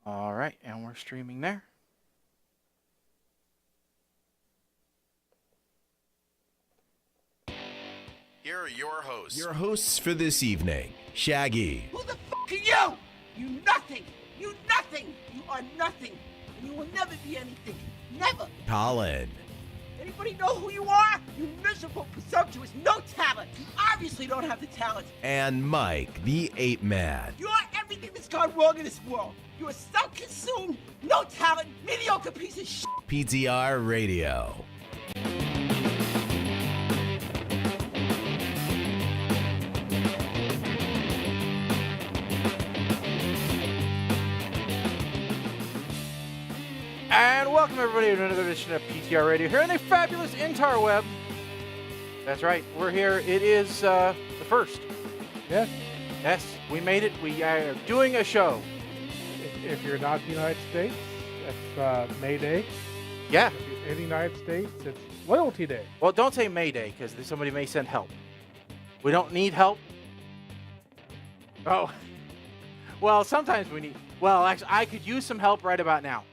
All right, and we're streaming there. Here are your hosts. Your hosts for this evening, Shaggy. Who the f*** are you? You nothing. You nothing. You are nothing. And you will never be anything. Never. Colin. Anybody know who you are? You miserable, presumptuous, no talent. You obviously don't have the talent. And Mike, the Ape Man. You are everything that's gone wrong in this world. You are self-consumed, no talent, mediocre piece of shit. PTR Radio. And welcome everybody to another edition of PTR Radio here on the fabulous interweb. That's right, we're here. It is the first. Yes, Yes, we made it. We are doing a show. if you're not in the United States, it's May Day. Yeah. If you're in the United States, it's Loyalty Day. Well, don't say Mayday because somebody may send help. We don't need help. Oh. Well, sometimes we need. Well, actually, I could use some help right about now.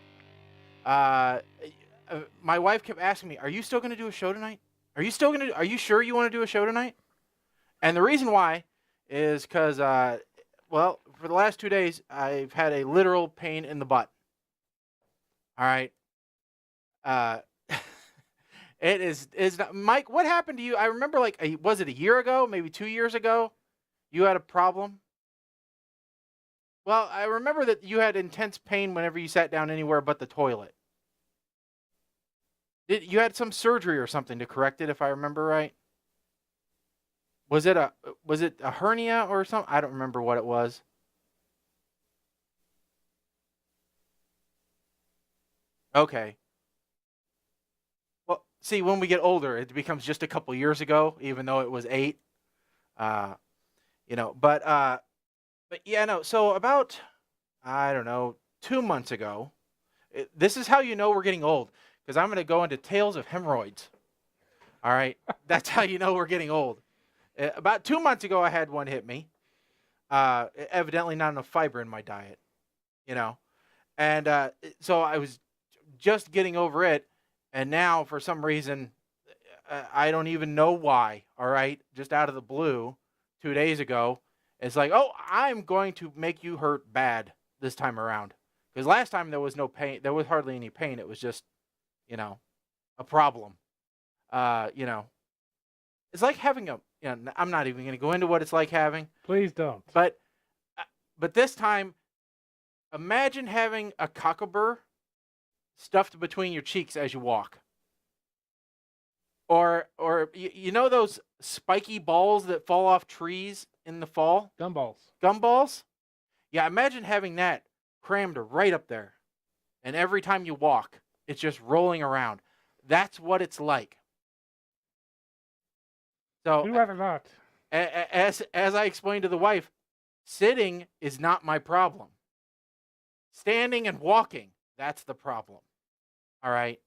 My wife kept asking me, "Are you still going to do a show tonight? Are you sure you want to do a show tonight?" And the reason why is because, well, for the last 2 days, I've had a literal pain in the butt. All right. It is not, Mike, what happened to you? I remember, was it a year ago, maybe 2 years ago, you had a problem? Well, I remember that you had intense pain whenever you sat down anywhere but the toilet. You had some surgery or something to correct it, if I remember right? Was it a hernia or something? I don't remember what it was. Okay. Well, see, when we get older, it becomes just a couple years ago, even though it was 8. But yeah, no. So about, I don't know, 2 months ago, this is how you know we're getting old, because I'm going to go into tales of hemorrhoids. All right, that's how you know we're getting old. About 2 months ago, I had one hit me. Evidently not enough fiber in my diet, and so I was just getting over it, and now for some reason, I don't even know why. All right, just out of the blue, 2 days ago. It's like, oh, I'm going to make you hurt bad this time around. Because last time there was no pain. There was hardly any pain. It was just, a problem. It's like having I'm not even going to go into what it's like having. Please don't. But this time, imagine having a cockabur stuffed between your cheeks as you walk. Or those spiky balls that fall off trees in the fall? Gumballs. Gumballs? Yeah, imagine having that crammed right up there. And every time you walk, it's just rolling around. That's what it's like. So, We'd rather not. as I explained to the wife, sitting is not my problem. Standing and walking, that's the problem. All right?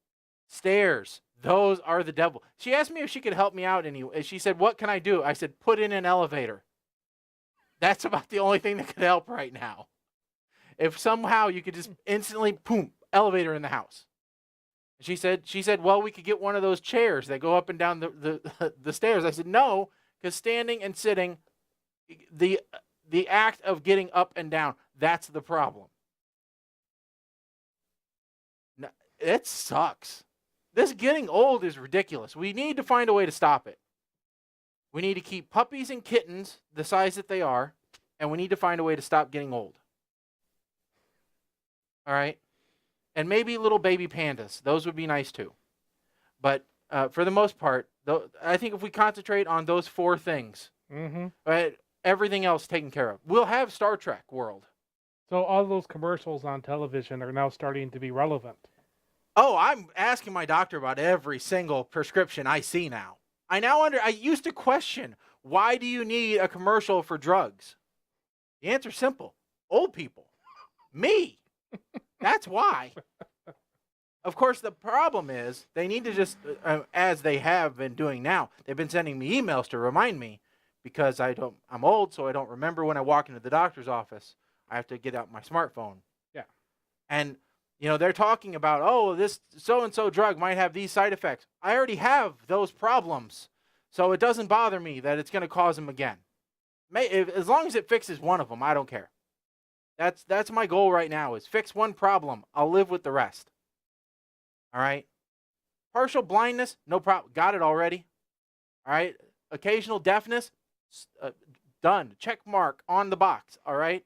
Stairs, those are the devil. She asked me if she could help me out anyway. She said, "What can I do?" I said, "Put in an elevator." That's about the only thing that could help right now. If somehow you could just instantly, boom, elevator in the house. She said, "Well, we could get one of those chairs that go up and down the stairs." I said, "No, because standing and sitting, the act of getting up and down, that's the problem." No, it sucks. This getting old is ridiculous. We need to find a way to stop it. We need to keep puppies and kittens the size that they are, and we need to find a way to stop getting old. All right? And maybe little baby pandas. Those would be nice too. But for the most part, I think if we concentrate on those 4 things, everything else taken care of. We'll have Star Trek world. So all those commercials on television are now starting to be relevant. Oh, I'm asking my doctor about every single prescription I see now. I used to question, why do you need a commercial for drugs? The answer's simple. Old people. Me. That's why. Of course, the problem is they need to just, as they have been doing now, they've been sending me emails to remind me, because I'm old, so I don't remember when I walk into the doctor's office. I have to get out my smartphone. Yeah. And, they're talking about, oh, this so-and-so drug might have these side effects. I already have those problems. So it doesn't bother me that it's going to cause them again. As long as it fixes one of them, I don't care. That's my goal right now, is fix one problem. I'll live with the rest. All right? Partial blindness, no problem. Got it already. All right? Occasional deafness, done. Check mark on the box. All right?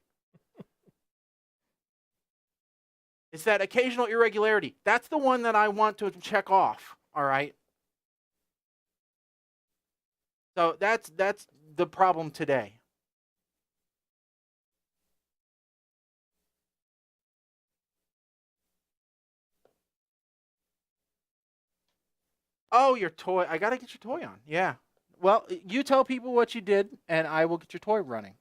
It's that occasional irregularity. That's the one that I want to check off. All right? So that's the problem today. Oh, your toy. I got to get your toy on. Yeah. Well, you tell people what you did, and I will get your toy running.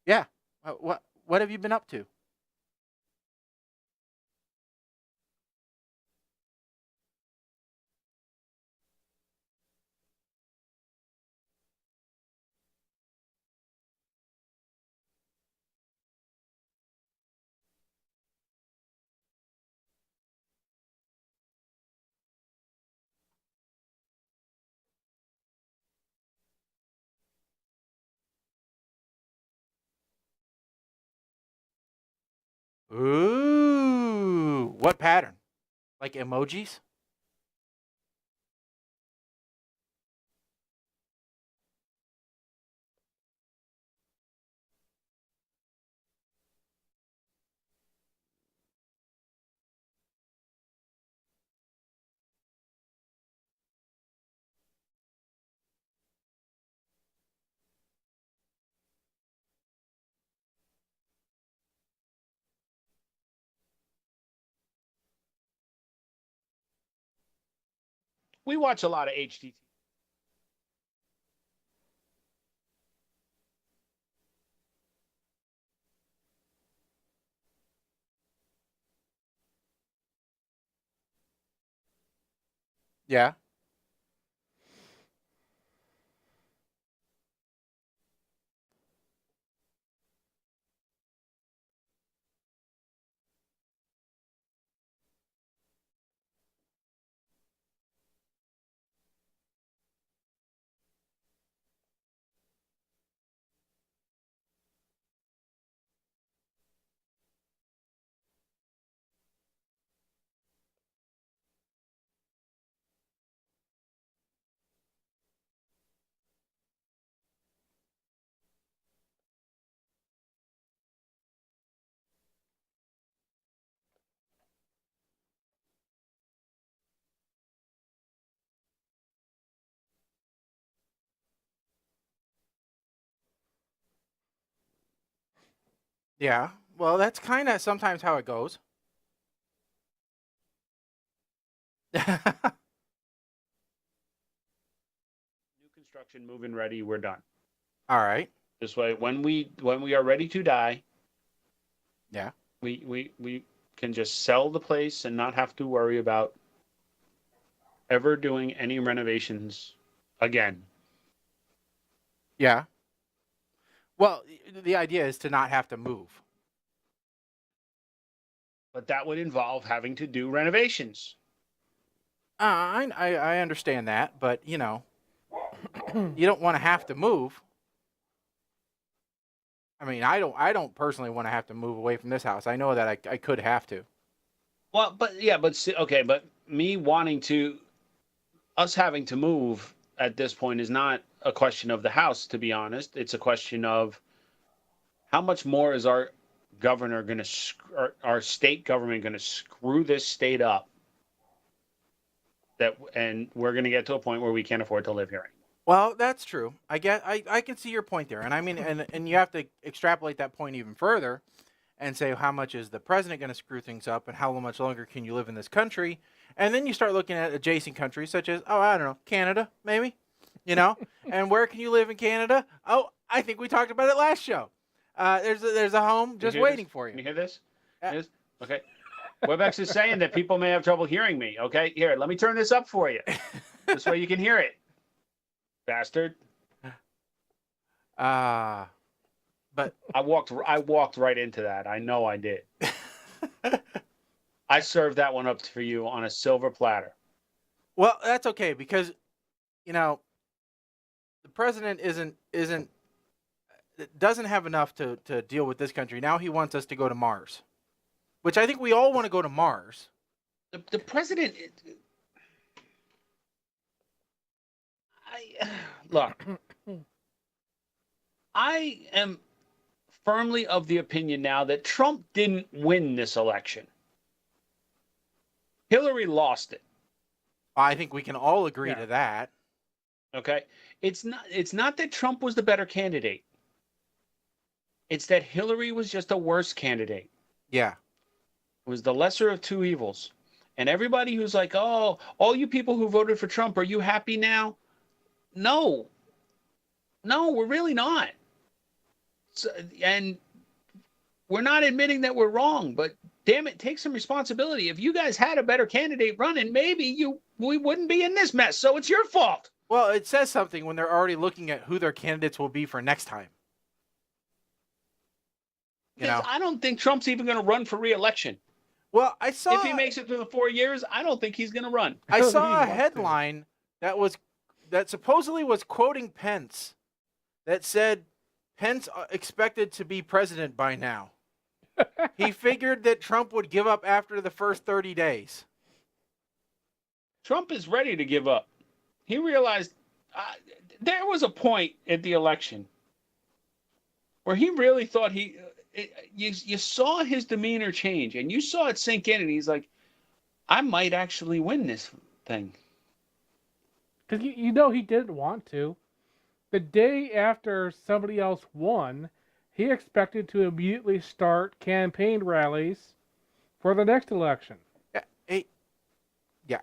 Yeah. What have you been up to? Ooh. What pattern? Like emojis? We watch a lot of HDT. Yeah. Yeah. Well, that's kind of sometimes how it goes. New construction, moving ready, we're done. All right. This way, when we are ready to die, Yeah. we can just sell the place and not have to worry about ever doing any renovations again. Yeah. Well, the idea is to not have to move. But that would involve having to do renovations. I understand that, but you don't want to have to move. I mean, I don't personally want to have to move away from this house. I know that I could have to. Well, but me wanting to, us having to move at this point is not a question of the house, to be honest. It's a question of how much more is our governor going to, our state government going to screw this state up, and we're going to get to a point where we can't afford to live here anymore. Well, that's true. I can see your point there, and I mean, and you have to extrapolate that point even further, and say how much is the president going to screw things up, and how much longer can you live in this country, and then you start looking at adjacent countries such as, oh, I don't know, Canada, maybe, and where can you live in Canada? Oh, I think we talked about it last show. There's a home just waiting for you. Can you hear this? Okay. WebEx is saying that people may have trouble hearing me. Okay, here, let me turn this up for you. This way you can hear it. Bastard. But I walked right into that. I know I did. I served that one up for you on a silver platter. well, that's okay because the president doesn't have enough to deal with this country. Now he wants us to go to Mars, which I think we all want to go to Mars. The president. Look. I am firmly of the opinion now that Trump didn't win this election. Hillary lost it. I think we can all agree to that. Okay? It's not that Trump was the better candidate. It's that Hillary was just a worse candidate. Yeah. It was the lesser of two evils. And everybody who's like, "Oh, all you people who voted for Trump, are you happy now?" No. No, we're really not. So, and we're not admitting that we're wrong, but damn it, take some responsibility. If you guys had a better candidate running, maybe we wouldn't be in this mess. So it's your fault. Well, it says something when they're already looking at who their candidates will be for next time. I don't think Trump's even going to run for re-election. Well, I saw if he makes it through the 4 years, I don't think he's going to run. I saw a headline that supposedly was quoting Pence that said Pence expected to be president by now. He figured that Trump would give up after the first 30 days. Trump is ready to give up. He realized there was a point at the election where he really thought you saw his demeanor change and you saw it sink in, and he's like, I might actually win this thing. Because he didn't want to. The day after somebody else won, he expected to immediately start campaign rallies for the next election. Yeah.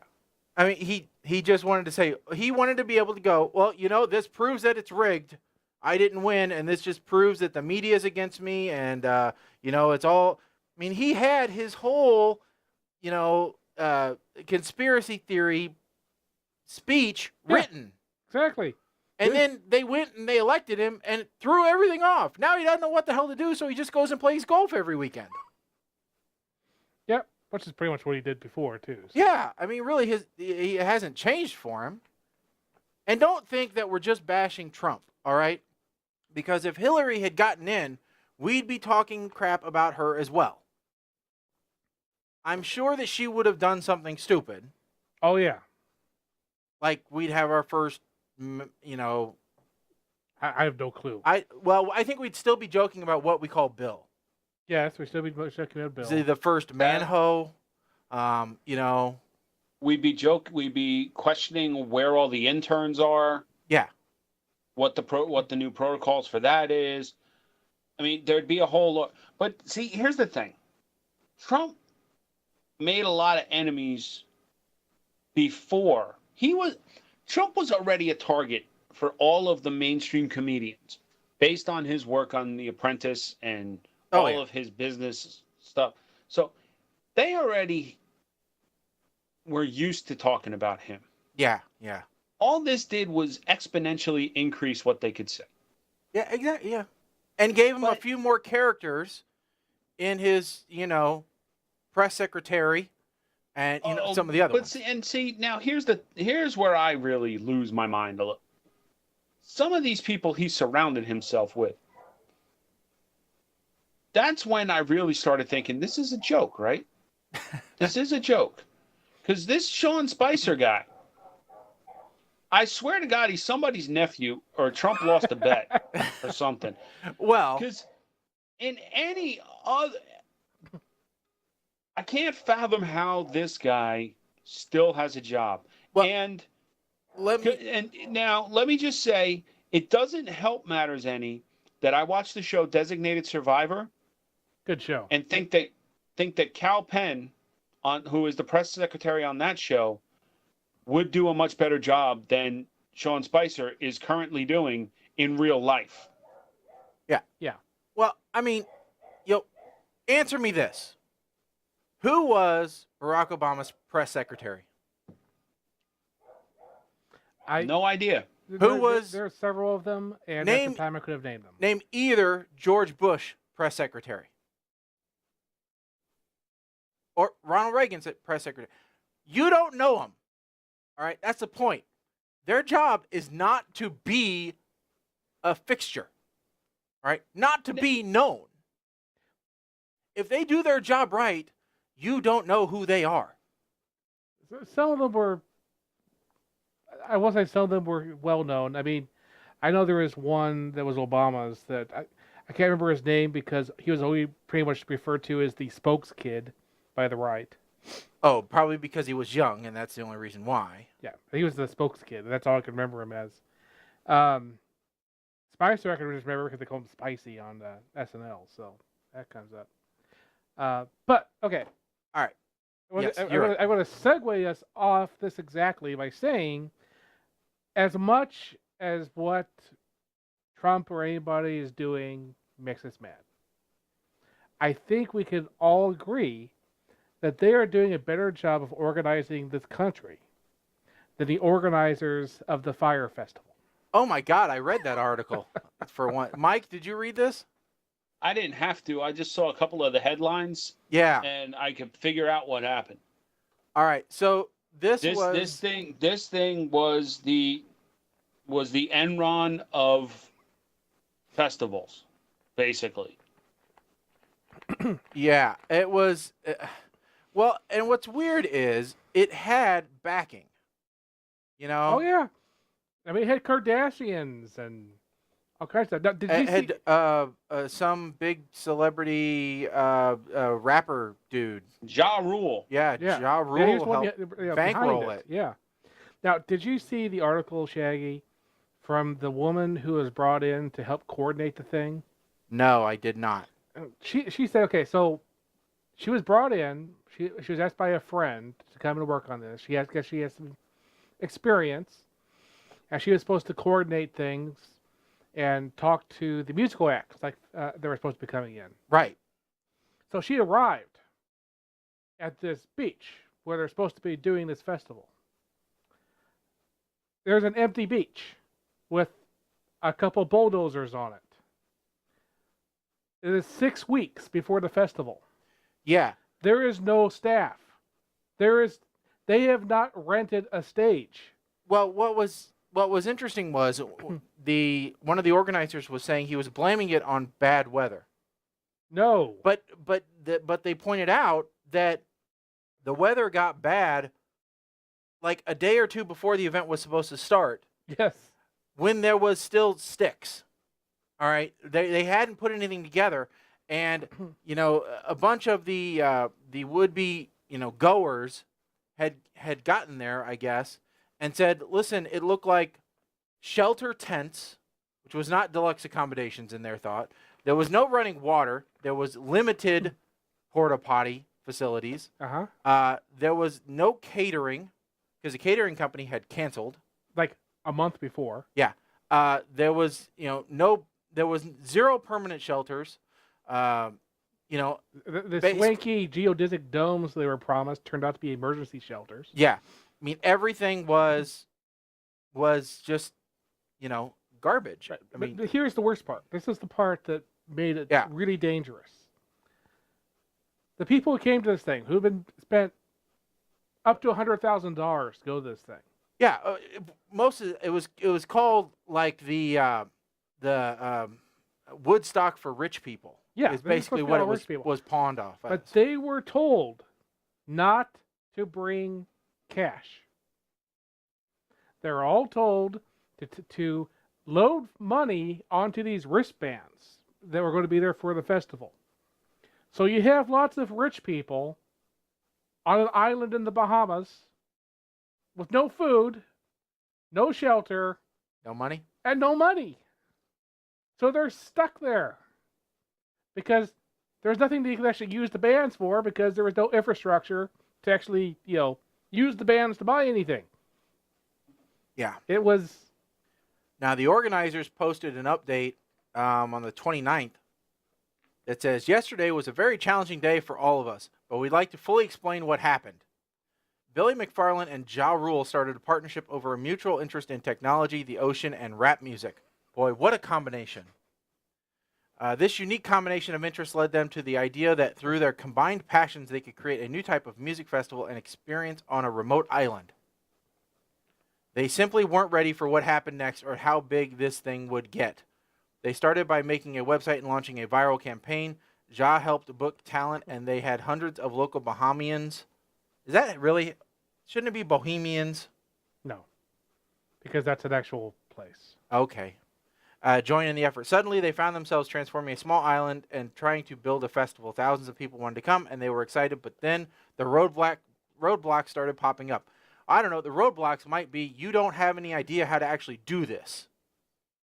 I mean, he just wanted to say, he wanted to be able to go, well, this proves that it's rigged. I didn't win, and this just proves that the media is against me, and, it's all... I mean, he had his whole, conspiracy theory speech written. Exactly. And then they went and they elected him and threw everything off. Now he doesn't know what the hell to do, so he just goes and plays golf every weekend. Yep, which is pretty much what he did before, too. So. Yeah, I mean, really, he hasn't changed for him. And don't think that we're just bashing Trump, all right? Because if Hillary had gotten in, we'd be talking crap about her as well. I'm sure that she would have done something stupid. Oh, yeah. Like we'd have our first, I have no clue. I think we'd still be joking about what we call Bill. Yes, we'd still be joking about Bill. The first manho, We'd be questioning where all the interns are. Yeah. What the new protocols for that is. I mean, there'd be a whole lot. But see, here's the thing. Trump made a lot of enemies before. Trump was already a target for all of the mainstream comedians based on his work on The Apprentice and all of his business stuff. So they already were used to talking about him. Yeah, yeah. All this did was exponentially increase what they could say. Yeah, exactly, yeah. And gave him a few more characters in his, press secretary and some of the other ones. See, now here's where I really lose my mind a little. Some of these people he surrounded himself with. That's when I really started thinking, this is a joke, right? This is a joke. Because this Sean Spicer guy, I swear to God, he's somebody's nephew, or Trump lost a bet or something. Well, because in any other, I can't fathom how this guy still has a job. Well, and now let me just say, it doesn't help matters any that I watched the show Designated Survivor. Good show. And think that Cal Penn, who is the press secretary on that show, would do a much better job than Sean Spicer is currently doing in real life. Yeah. Yeah. Well, I mean, answer me this. Who was Barack Obama's press secretary? No idea. There are several of them, and at the time I could have named them. Name either George Bush press secretary or Ronald Reagan's press secretary. You don't know them. All right, that's the point. Their job is not to be a fixture. All right, not to be known. If they do their job right, you don't know who they are. Some of them were, I will say some of them were well known. I mean, I know there was one that was Obama's that I can't remember his name because he was always pretty much referred to as the spokes kid by the right. Oh, probably because he was young, and that's the only reason why. Yeah, he was the spokes kid. That's all I can remember him as. Spicer I can just remember because they call him Spicy on SNL, so that comes up. But, okay. All right. I want to segue us off this exactly by saying, as much as what Trump or anybody is doing makes us mad, I think we can all agree that they are doing a better job of organizing this country than the organizers of the Fyre Festival. Oh my God, I read that article for one. Mike, did you read this? I didn't have to. I just saw a couple of the headlines. Yeah. And I could figure out what happened. All right. So this thing was the Enron of festivals, basically. Yeah, it was. Well, and what's weird is it had backing. You know? Oh yeah. I mean, it had Kardashians and all kinds of stuff. Now, It had some big celebrity rapper dude. Ja Rule. Yeah, Ja Rule helped bankroll it. Yeah. Now, did you see the article, Shaggy, from the woman who was brought in to help coordinate the thing? No, I did not. She said, okay, so she was brought in. She was asked by a friend to come and work on this. She has some experience, and she was supposed to coordinate things and talk to the musical acts like they were supposed to be coming in. Right. So she arrived at this beach where they're supposed to be doing this festival. There's an empty beach with a couple bulldozers on it. It is 6 weeks before the festival. Yeah. There is no staff. They have not rented a stage. Well, what was interesting was one of the organizers was saying he was blaming it on bad weather. No. But they pointed out that the weather got bad like a day or two before the event was supposed to start. Yes. When there was still sticks. All right. They hadn't put anything together, and a bunch of the would-be goers had gotten there, I guess, and said, listen, it looked like shelter tents, which was not deluxe accommodations in their thought. There was no running water. There was limited porta potty facilities. There was no catering because the catering company had canceled. Like a month before. Yeah. There was there was zero permanent shelters. The swanky geodesic domes they were promised turned out to be emergency shelters. Yeah. I mean, everything was just, garbage. Right. I mean, but here's the worst part. This is the part that made it really dangerous. The people who came to this thing, who've been spent up to $100,000 to go to this thing. Yeah, most of it was called like the Woodstock for rich people. Yeah, is basically what it was pawned off as. But they were told not to bring cash. They're all told to load money onto these wristbands that were going to be there for the festival. So you have lots of rich people on an island in the Bahamas with no food, no shelter, no money, and no money. So they're stuck there because there's nothing they can actually use the bands for because there was no infrastructure to actually, use the bands to buy anything. Yeah. It was... Now, the organizers posted an update on the 29th that says, yesterday was a very challenging day for all of us, but we'd like to fully explain what happened. Billy McFarlane and Ja Rule started a partnership over a mutual interest in technology, the ocean, and rap music. Boy, what a combination. This unique combination of interests led them to the idea that through their combined passions, they could create a new type of music festival and experience on a remote island. They simply weren't ready for what happened next or how big this thing would get. They started by making a website and launching a viral campaign. Ja helped book talent, and they had hundreds of local Bahamians. Is that really? Shouldn't it be Bohemians? No, because that's an actual place. Okay. Join in the effort. Suddenly, they found themselves transforming a small island and trying to build a festival. Thousands of people wanted to come, and they were excited, but then the roadblocks started popping up. I don't know. The roadblocks might be you don't have any idea how to actually do this.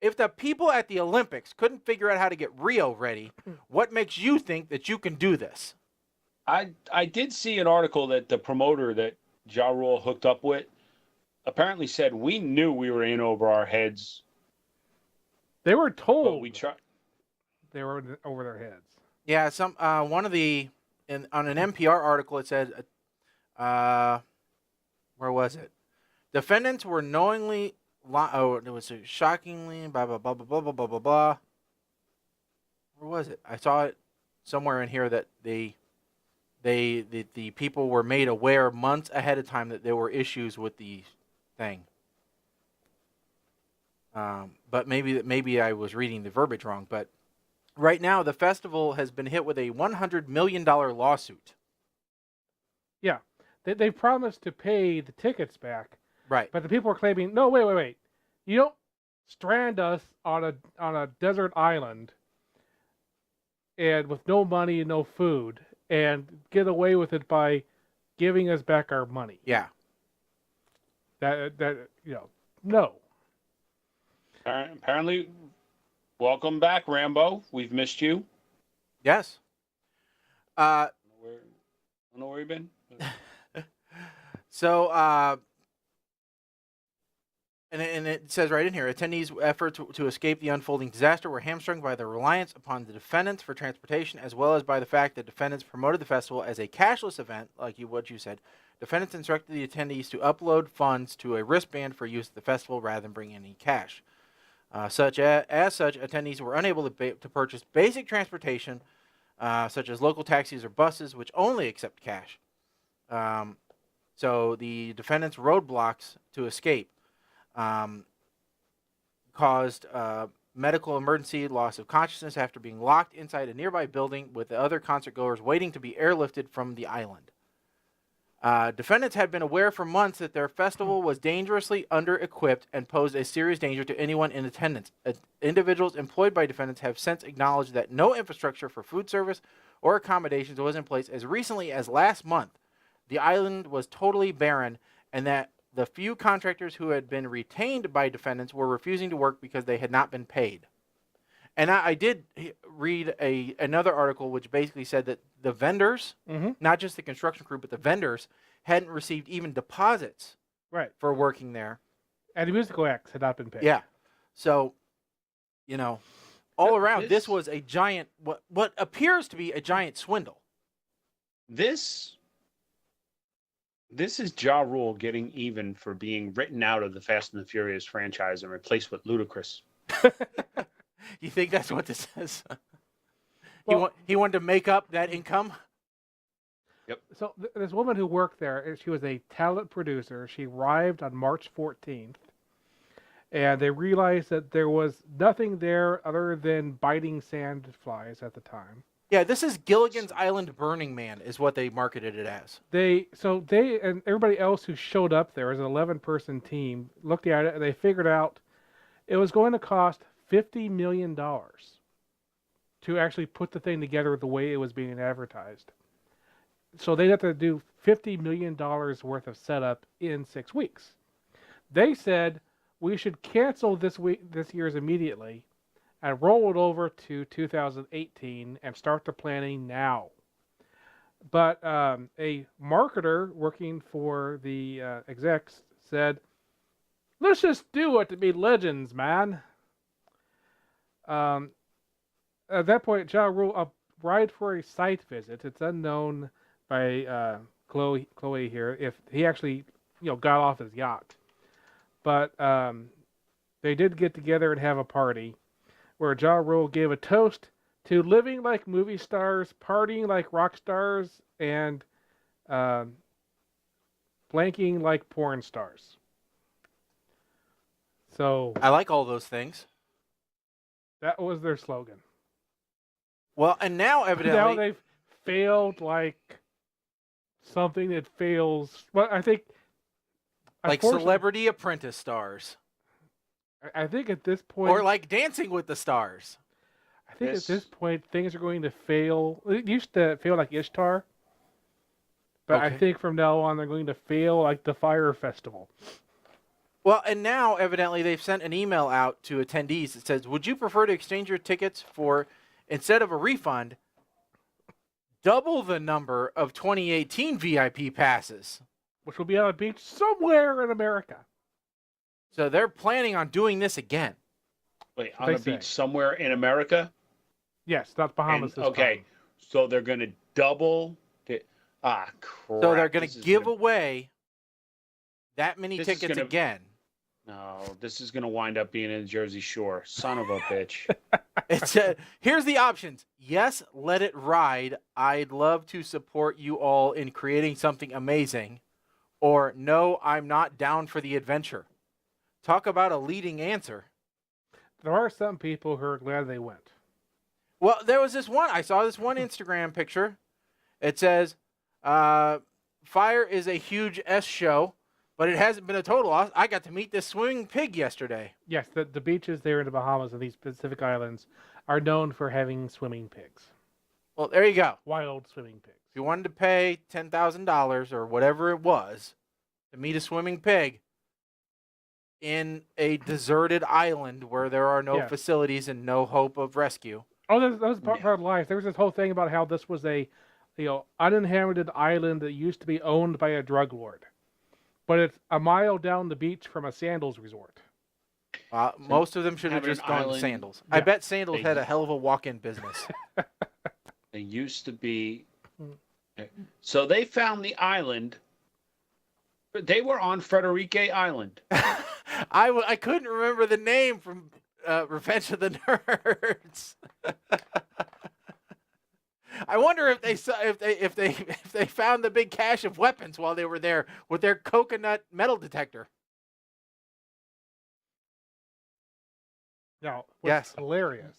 If the people at the Olympics couldn't figure out how to get Rio ready, what makes you think that you can do this? I did see an article that the promoter that Ja Rule hooked up with apparently said we knew we were in over our heads. They were told But we tried. they were over their heads. Yeah, on an NPR article it said, where was it? Defendants were knowingly, it was shockingly, blah blah blah blah blah blah blah blah blah. Where was it? I saw it somewhere in here that the people were made aware months ahead of time that there were issues with the thing. But maybe I was reading the verbiage wrong. But right now, the festival has been hit with a $100 million lawsuit. Yeah, they promised to pay the tickets back, Right. but the people are claiming, no, wait. You don't strand us on a desert island and with no money and no food and get away with it by giving us back our money. Yeah. No. Apparently, welcome back, Rambo. We've missed you. Yes. I don't know where you've been. So, and it says right in here, attendees' efforts to escape the unfolding disaster were hamstrung by their reliance upon the defendants for transportation, as well as by the fact that defendants promoted the festival as a cashless event, like what you said. Defendants instructed the attendees to upload funds to a wristband for use at the festival rather than bring any cash. As such, attendees were unable to purchase basic transportation, such as local taxis or buses, which only accept cash. So the defendants' roadblocks to escape caused medical emergency, loss of consciousness after being locked inside a nearby building with the other concert-goers waiting to be airlifted from the island. Defendants had been aware for months that their festival was dangerously under-equipped and posed a serious danger to anyone in attendance. Individuals employed by defendants have since acknowledged that no infrastructure for food service or accommodations was in place as recently as last month. The island was totally barren, and that the few contractors who had been retained by defendants were refusing to work because they had not been paid. And I did read another article which basically said that the vendors, not just the construction crew, but the vendors, hadn't received even deposits for working there. And the musical acts had not been paid. Yeah. So, all around, this was a giant, what appears to be a giant swindle. This is Ja Rule getting even for being written out of the Fast and the Furious franchise and replaced with Ludacris. You think that's what this is? Well, he wanted to make up that income? Yep. So this woman who worked there, she was a talent producer. She arrived on March 14th, and they realized that there was nothing there other than biting sandflies at the time. Yeah, this is Gilligan's Island Burning Man is what they marketed it as. They and everybody else who showed up there as an 11-person team looked at it and they figured out it was going to cost $50 million to actually put the thing together the way it was being advertised. So they'd have to do $50 million worth of setup in 6 weeks. They said we should cancel this year's immediately and roll it over to 2018 and start the planning now. But a marketer working for the execs said, let's just do it to be legends, man. At that point, Ja Rule arrived for a site visit. It's unknown by Chloe here if he actually got off his yacht. But they did get together and have a party where Ja Rule gave a toast to living like movie stars, partying like rock stars, and blanking like porn stars. So I like all those things. that was their slogan. Well, and now evidently, Now they've failed like something that fails. Well, I think like unfortunately, Celebrity Apprentice stars, I think at this point, or like Dancing with the Stars. I think This- at this point things are going to fail. It used to fail like Ishtar, but I Okay. think from now on they're going to fail like the Fyre Festival. Well, and now evidently they've sent an email out to attendees that says, "Would you prefer to exchange your tickets for, instead of a refund, double the number of 2018 VIP passes?" Which will be on a beach somewhere in America. So they're planning on doing this again. Wait, What on they a beach say. somewhere in America? Yes, not Bahamas. And- This okay, time. so they're going to double. Crap. So they're going This to is give gonna- away that many This is tickets gonna- again. No, this is going to wind up being in the Jersey Shore. Son of a bitch. It's here's the options. Yes, let it ride. I'd love to support you all in creating something amazing. Or no, I'm not down for the adventure. Talk about a leading answer. There are some people who are glad they went. Well, there was this one. I saw this one Instagram picture. It says, Fyre is a huge S show, but it hasn't been a total loss. I got to meet this swimming pig yesterday. Yes, the beaches there in the Bahamas and these Pacific Islands are known for having swimming pigs. Well, there you go. Wild swimming pigs. If you wanted to pay $10,000 or whatever it was to meet a swimming pig in a deserted island where there are no Yeah. facilities and no hope of rescue. Oh, that was part of life. There was this whole thing about how this was a uninhabited island that used to be owned by a drug lord. But it's a mile down the beach from a sandals resort. Most of them should have having just an gone to island- Sandals. I Yeah. bet Sandals They- had a hell of a walk-in business. They used to be. Hmm. So they found the island. They were on Frederique Island. I couldn't remember the name from Revenge of the Nerds. I wonder if they saw if they found the big cache of weapons while they were there with their coconut metal detector. Now, what's Yes. hilarious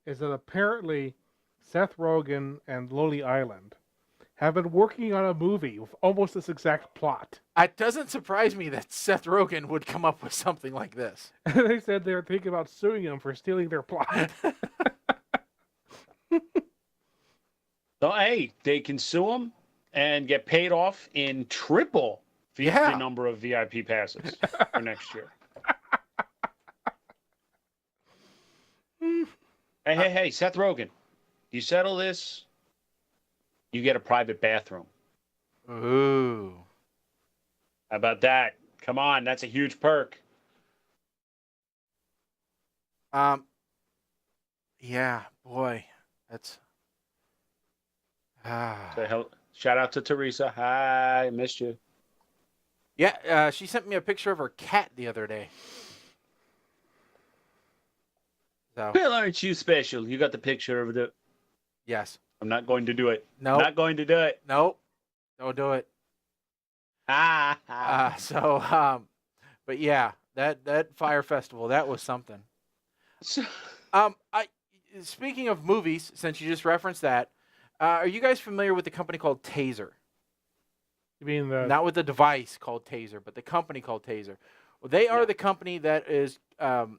is that apparently Seth Rogen and Lonely Island have been working on a movie with almost this exact plot. It doesn't surprise me that Seth Rogen would come up with something like this. They said they were thinking about suing him for stealing their plot. So hey, they can sue them and get paid off in triple Yeah. the number of VIP passes for next year. Hey, Seth Rogen, you settle this, you get a private bathroom. Ooh. How about that? Come on, that's a huge perk. Yeah, boy, that's. Shout out to Teresa. Hi, missed you. Yeah, she sent me a picture of her cat the other day. So Well, aren't you special? You got the picture of the. yes, I'm not going to do it. no, Not going to do it. nope, don't do it. But yeah, that Fyre Festival, that was something. So- I speaking of movies, since you just referenced that, are you guys familiar with the company called Taser? You mean the Not with the device called Taser, but the company called Taser. Well, they are the company that is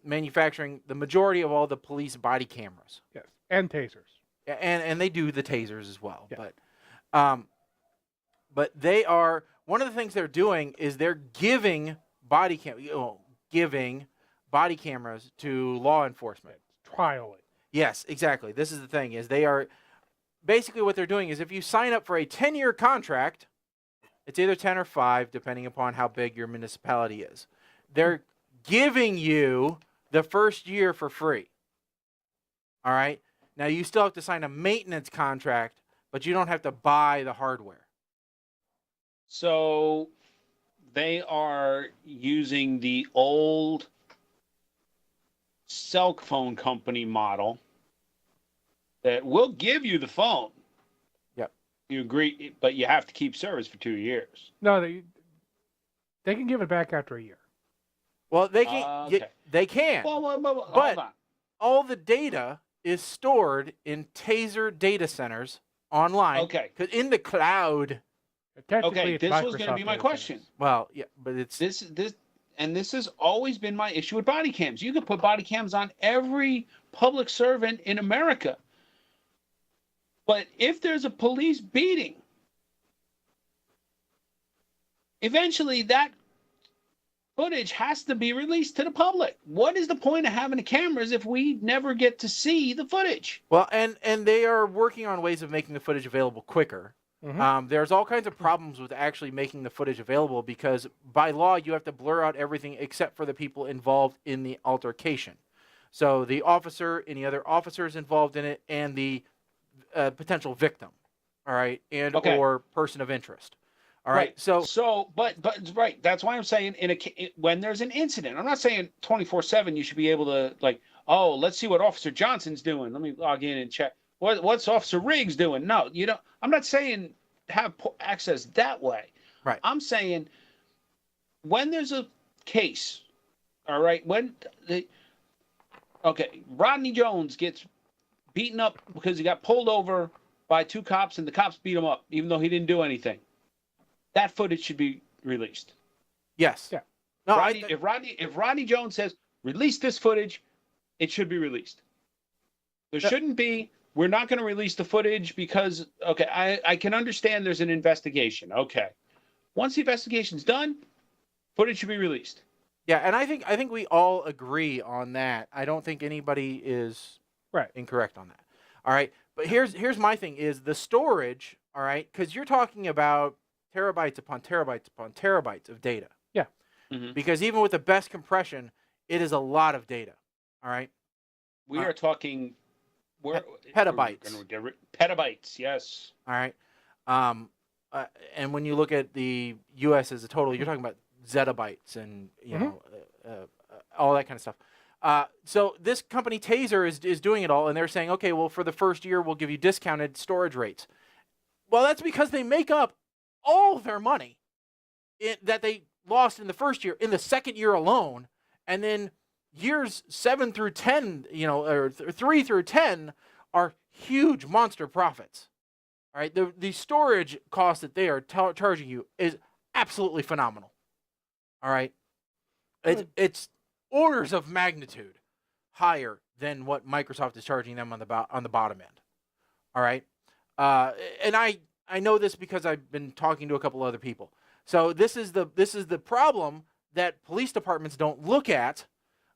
manufacturing the majority of all the police body cameras, yes, and tasers. and they do the tasers as well. Yeah. But they are one of the things they're doing is they're giving body cameras to law enforcement. Trialing. Yes, exactly. This is the thing is they are basically what they're doing is if you sign up for a 10-year contract, it's either 10 or 5 depending upon how big your municipality is. They're giving you the first year for free. All right? Now you still have to sign a maintenance contract, but you don't have to buy the hardware. So they are using the old cell phone company model that will give you the phone. Yep. You agree, but you have to keep service for 2 years. No, they can give it back after a year. Well, they can. Okay. They can. Well, hold But on. all the data is stored in Taser data centers online. Okay. In the cloud. Technically, Okay, it's this was going to Microsoft be my data question. centers. Well, yeah, but it's This has always been my issue with body cams. You can put body cams on every public servant in America. But if there's a police beating, eventually that footage has to be released to the public. What is the point of having the cameras if we never get to see the footage? well, and they are working on ways of making the footage available quicker. Mhm. There's all kinds of problems with actually making the footage available because by law you have to blur out everything except for the people involved in the altercation. So the officer, any other officers involved in it, and the potential victim, all right, and Okay. or person of interest. All right. But right. That's why I'm saying when there's an incident, I'm not saying 24/7 you should be able to like, oh, let's see what Officer Johnson's doing. Let me log in and check. What's Officer Riggs doing? No, you don't. I'm not saying have access that way. Right. I'm saying when there's a case, all right, Rodney Jones gets beaten up because he got pulled over by 2 cops and the cops beat him up even though he didn't do anything. That footage should be released. Yes. Yeah. No, if Rodney Jones says release this footage, it should be released. There shouldn't be. We're not going to release the footage because I can understand there's an investigation. Okay, once the investigation's done, footage should be released. Yeah, and I think we all agree on that. I don't think anybody is incorrect on that. All right, but here's my thing: is the storage. All right, because you're talking about terabytes upon terabytes upon terabytes of data. Yeah. Mm-hmm. Because even with the best compression, it is a lot of data. All right. We are talking. Petabytes. Petabytes. Yes. All right. And when you look at the U.S. as a total, you're talking about zettabytes and all that kind of stuff. So this company Taser is doing it all, and they're saying, okay, well, for the first year, we'll give you discounted storage rates. Well, that's because they make up all their money that they lost in the first year, in the second year alone, and then years 7 through 10, or 3 through 10 are huge monster profits. All right, the storage cost that they are charging you is absolutely phenomenal. All right, it's orders of magnitude higher than what Microsoft is charging them on the bottom end. All right, and I know this because I've been talking to a couple other people. So this is the problem that police departments don't look at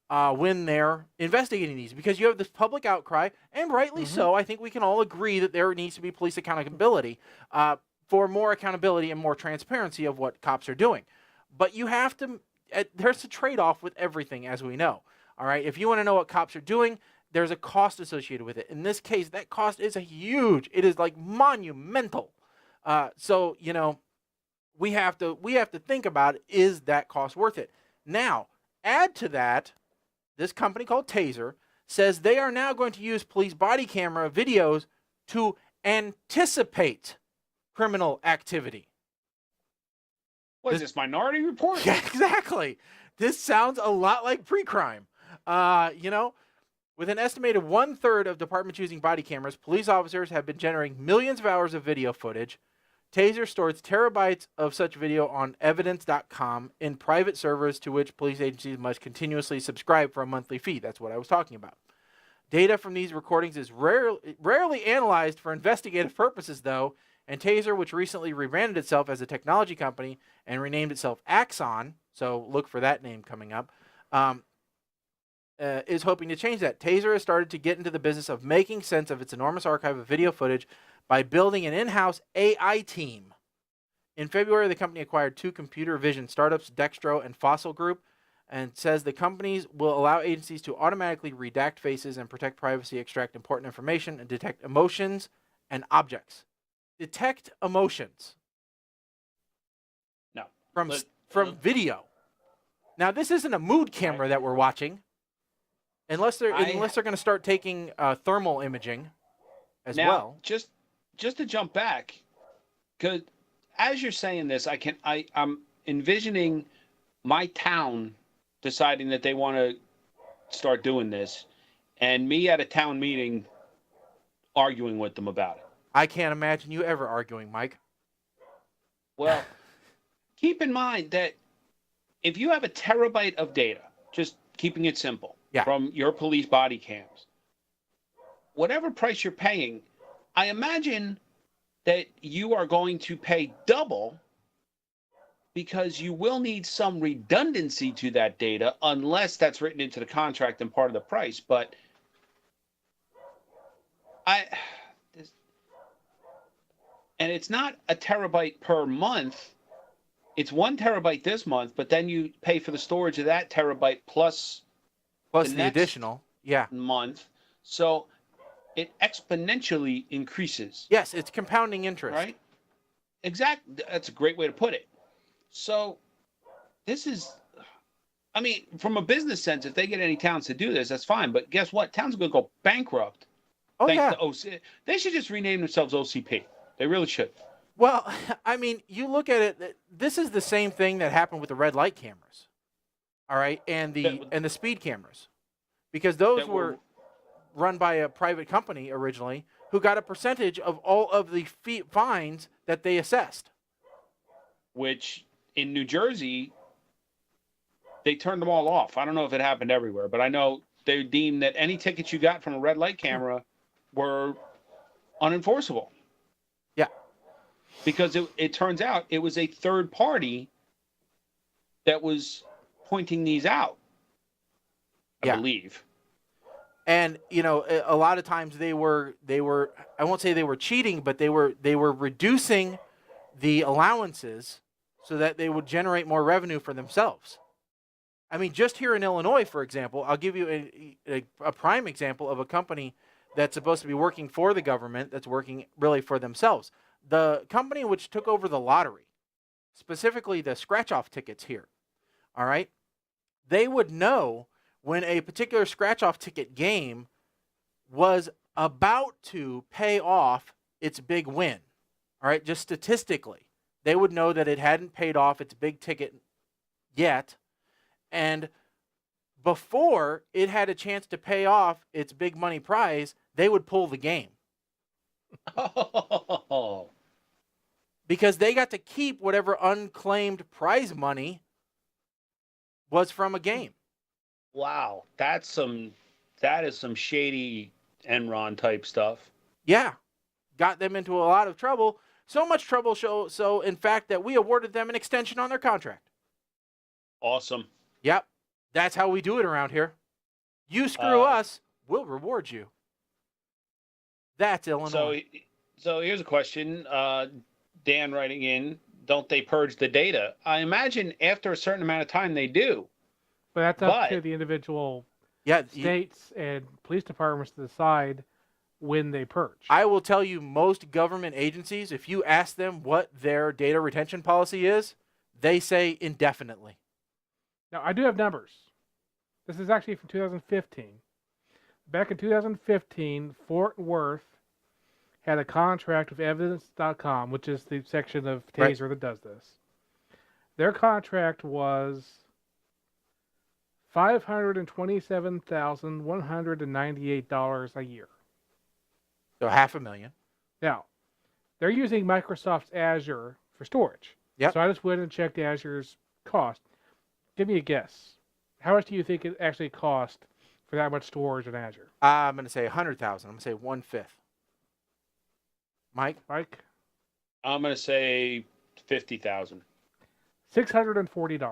when they're investigating these, because you have this public outcry, and rightly so. I think we can all agree that there needs to be police accountability for more accountability and more transparency of what cops are doing. But you have to. There's a trade-off with everything, as we know. All right, if you want to know what cops are doing, there's a cost associated with it. In this case, that cost is huge. It is like monumental. So we have to think about, is that cost worth it? Now, add to that, this company called Taser says they are now going to use police body camera videos to anticipate criminal activity. What is this, Minority Report? Yeah, exactly. This sounds a lot like pre-crime. With an estimated 1/3 of departments using body cameras, police officers have been generating millions of hours of video footage. Taser stores terabytes of such video on evidence.com in private servers to which police agencies must continuously subscribe for a monthly fee. That's what I was talking about. Data from these recordings is rarely analyzed for investigative purposes, though, and Taser, which recently rebranded itself as a technology company and renamed itself Axon, so look for that name coming up, is hoping to change that. Taser has started to get into the business of making sense of its enormous archive of video footage by building an in-house AI team. In February, the company acquired 2 computer vision startups, Dextro and Fossil Group, and says the companies will allow agencies to automatically redact faces and protect privacy, extract important information, and detect emotions and objects. Detect emotions. from video. Now, this isn't a mood camera that we're watching, unless they're going to start taking thermal imaging as well. Just to jump back, because as you're saying this, I'm envisioning my town deciding that they want to start doing this, and me at a town meeting arguing with them about it. I can't imagine you ever arguing, Mike. Well, keep in mind that if you have a terabyte of data, just keeping it simple, from your police body cams, whatever price you're paying, I imagine that you are going to pay double because you will need some redundancy to that data unless that's written into the contract and part of the price. But and it's not a terabyte per month. It's 1 terabyte this month, but then you pay for the storage of that terabyte plus the additional month. So it exponentially increases. Yes, it's compounding interest. Right? Exactly. That's a great way to put it. So this is, I mean, from a business sense, if they get any towns to do this, that's fine. But guess what? Towns are going to go bankrupt. Oh, thanks yeah. to OC. They should just rename themselves OCP. They really should. Well, I mean, you look at it, this is the same thing that happened with the red light cameras. All right? And the speed cameras. Because those were run by a private company originally who got a percentage of all of the fines that they assessed. Which in New Jersey, they turned them all off. I don't know if it happened everywhere, but I know they deemed that any tickets you got from a red light camera were unenforceable. Yeah. Because it turns out it was a third party that was pointing these out, I believe. And, you know, a lot of times they were I won't say they were cheating, but they were reducing the allowances so that they would generate more revenue for themselves. I mean, just here in Illinois, for example, I'll give you a prime example of a company that's supposed to be working for the government that's working really for themselves. The company which took over the lottery, specifically the scratch-off tickets here, all right, they would know when a particular scratch-off ticket game was about to pay off its big win, all right, just statistically. They would know that it hadn't paid off its big ticket yet, and before it had a chance to pay off its big money prize, they would pull the game. Oh. Because they got to keep whatever unclaimed prize money was from a game. Wow, that is some shady Enron type stuff. Yeah, got them into a lot of trouble. So much trouble, so in fact that we awarded them an extension on their contract. Awesome. Yep, that's how we do it around here. You screw us, we'll reward you. That's Illinois. So here's a question. Dan writing in, don't they purge the data? I imagine after a certain amount of time they do. But that's up to the individual states and police departments to decide when they purge. I will tell you, most government agencies, if you ask them what their data retention policy is, they say indefinitely. Now, I do have numbers. This is actually from 2015. Back in 2015, Fort Worth had a contract with Evidence.com, which is the section of Taser that does this. Their contract was $527,198 a year. So $500,000. Now, they're using Microsoft's Azure for storage. Yep. So I just went and checked Azure's cost. Give me a guess. How much do you think it actually cost for that much storage in Azure? I'm going to say $100,000. I'm going to say 1/5. Mike? I'm going to say 50,000. $640.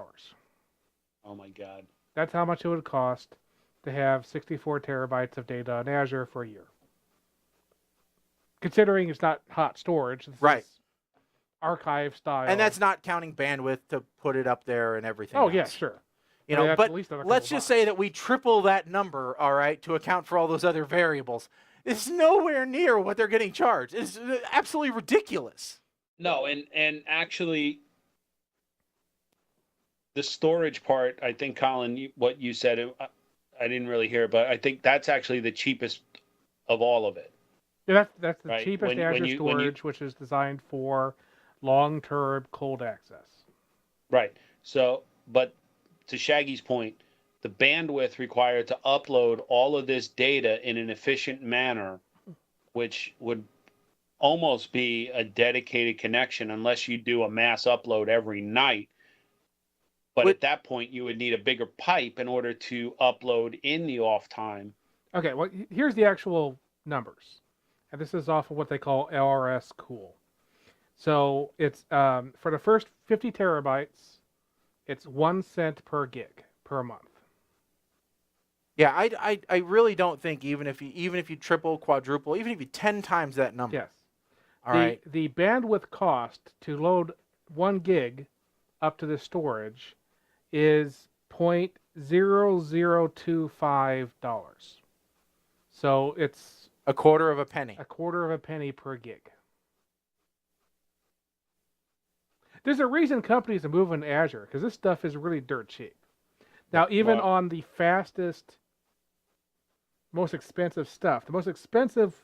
Oh my God. That's how much it would cost to have 64 terabytes of data on Azure for a year. Considering it's not hot storage. This is archive style. And that's not counting bandwidth to put it up there and everything Oh, else. yeah, sure. You know, but let's just say that we triple that number, all right, to account for all those other variables. It's nowhere near what they're getting charged. It's absolutely ridiculous. No, and actually, the storage part, I think, Colin, what you said, I didn't really hear, but I think that's actually the cheapest of all of it. Yeah, that's the Right. cheapest Azure storage, which is designed for long-term cold access. Right. So, but to Shaggy's point, the bandwidth required to upload all of this data in an efficient manner, which would almost be a dedicated connection unless you do a mass upload every night. But at that point, you would need a bigger pipe in order to upload in the off time. Okay, well, here's the actual numbers. And this is off of what they call LRS Cool. So it's for the first 50 terabytes, it's 1 cent per gig per month. Yeah, I really don't think even if you triple, quadruple, even if you 10 times that number. Yes. All right. The bandwidth cost to load 1 gig up to the storage is $0.0025. So it's a quarter of a penny. A quarter of a penny per gig. There's a reason companies are moving to Azure, because this stuff is really dirt cheap. Now, even on the fastest, most expensive stuff, the most expensive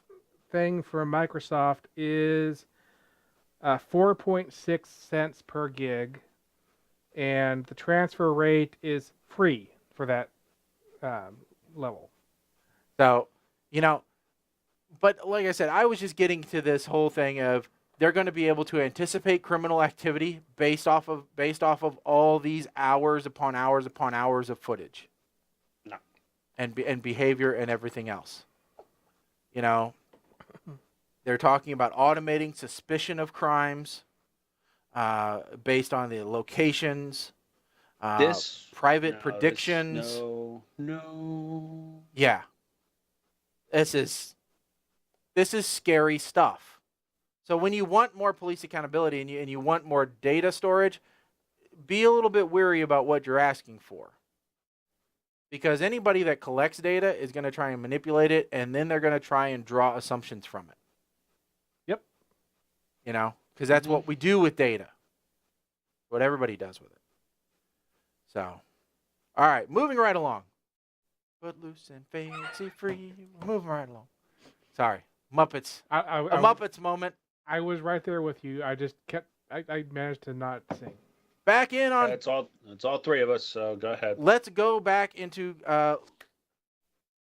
thing from Microsoft is 4.6 cents per gig, and the transfer rate is free for that level. So, but like I said, I was just getting to this whole thing of they're going to be able to anticipate criminal activity based off of all these hours upon hours upon hours of footage. No. And behavior and everything else. They're talking about automating suspicion of crimes based on the locations, private predictions. No. Yeah. This is scary stuff. So when you want more police accountability and you want more data storage, be a little bit wary about what you're asking for. Because anybody that collects data is going to try and manipulate it, and then they're going to try and draw assumptions from it. Yep. Because that's what we do with data. What everybody does with it. So, all right, moving right along. Footloose and fancy free. Moving right along. Sorry. Muppets. A Muppets moment. I was right there with you. I just kept. I managed to not sing. Back in on. It's all three of us. So go ahead. Let's go back into.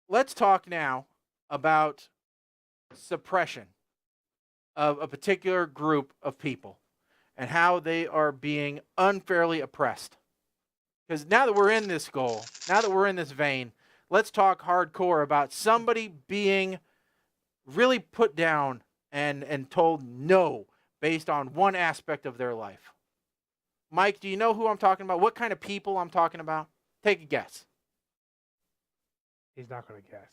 Let's talk now about suppression of a particular group of people and how they are being unfairly oppressed. Because now that we're in this goal, now that we're in this vein, let's talk hardcore about somebody being really put down and told no based on one aspect of their life. Mike, do you know who I'm talking about? What kind of people I'm talking about? Take a guess. He's not going to guess.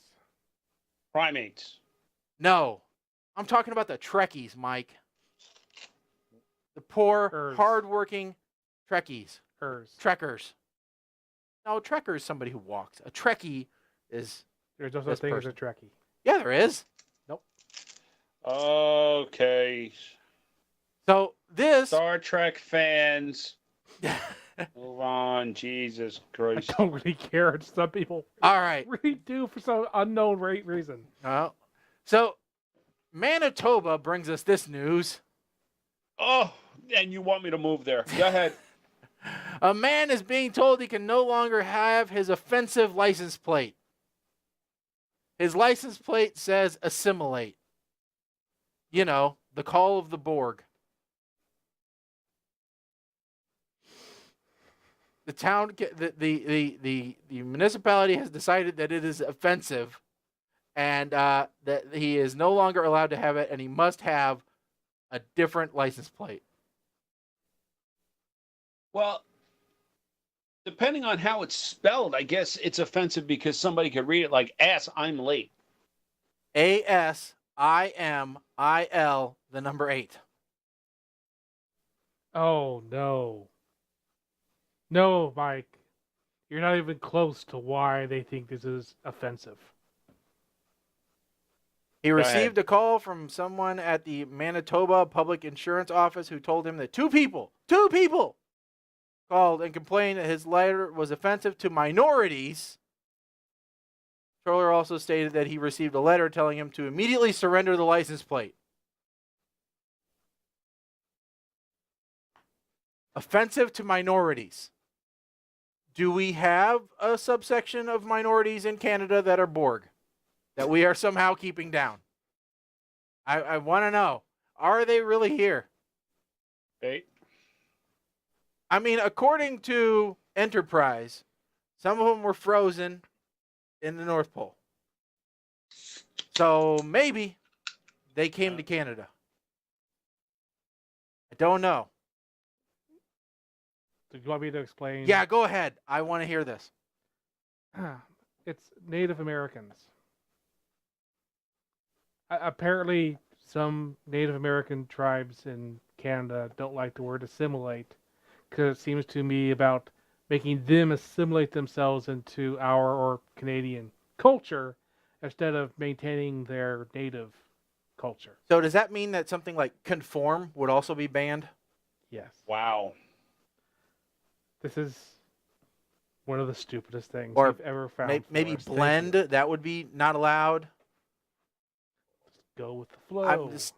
Primates. No. I'm talking about the Trekkies, Mike. The poor, hardworking Trekkies. Trekkers. No, Trekker is somebody who walks. A Trekkie is... There's no such thing as a Trekkie. Yeah, there is. Nope. Okay. So this... Star Trek fans. Move on. Jesus Christ. I don't really care. Some people all right. really do for some unknown reason. So Manitoba brings us this news. Oh, and you want me to move there. Go ahead. A man is being told he can no longer have his offensive license plate. His license plate says assimilate. The call of the Borg. The town, the municipality has decided that it is offensive, and that he is no longer allowed to have it, and he must have a different license plate. Well, depending on how it's spelled, I guess it's offensive because somebody could read it like "ass, I'm late." ASIMIL, the number 8. Oh, no. No, Mike. You're not even close to why they think this is offensive. He received a call from someone at the Manitoba Public Insurance Office who told him that two people called and complained that his letter was offensive to minorities. Controller also stated that he received a letter telling him to immediately surrender the license plate. Offensive to minorities. Do we have a subsection of minorities in Canada that are Borg that we are somehow keeping down? I want to know. Are they really here? Hey. I mean, according to Enterprise, some of them were frozen in the North Pole. So maybe they came to Canada. I don't know. Do you want me to explain? Yeah, go ahead. I want to hear this. It's Native Americans. Apparently, some Native American tribes in Canada don't like the word assimilate because it seems to me about making them assimilate themselves into our or Canadian culture instead of maintaining their native culture. So does that mean that something like conform would also be banned? Yes. Wow. This is one of the stupidest things Or I've ever found. Maybe for us. Thank blend, you. that would be not allowed. Go with the flow. I'm just...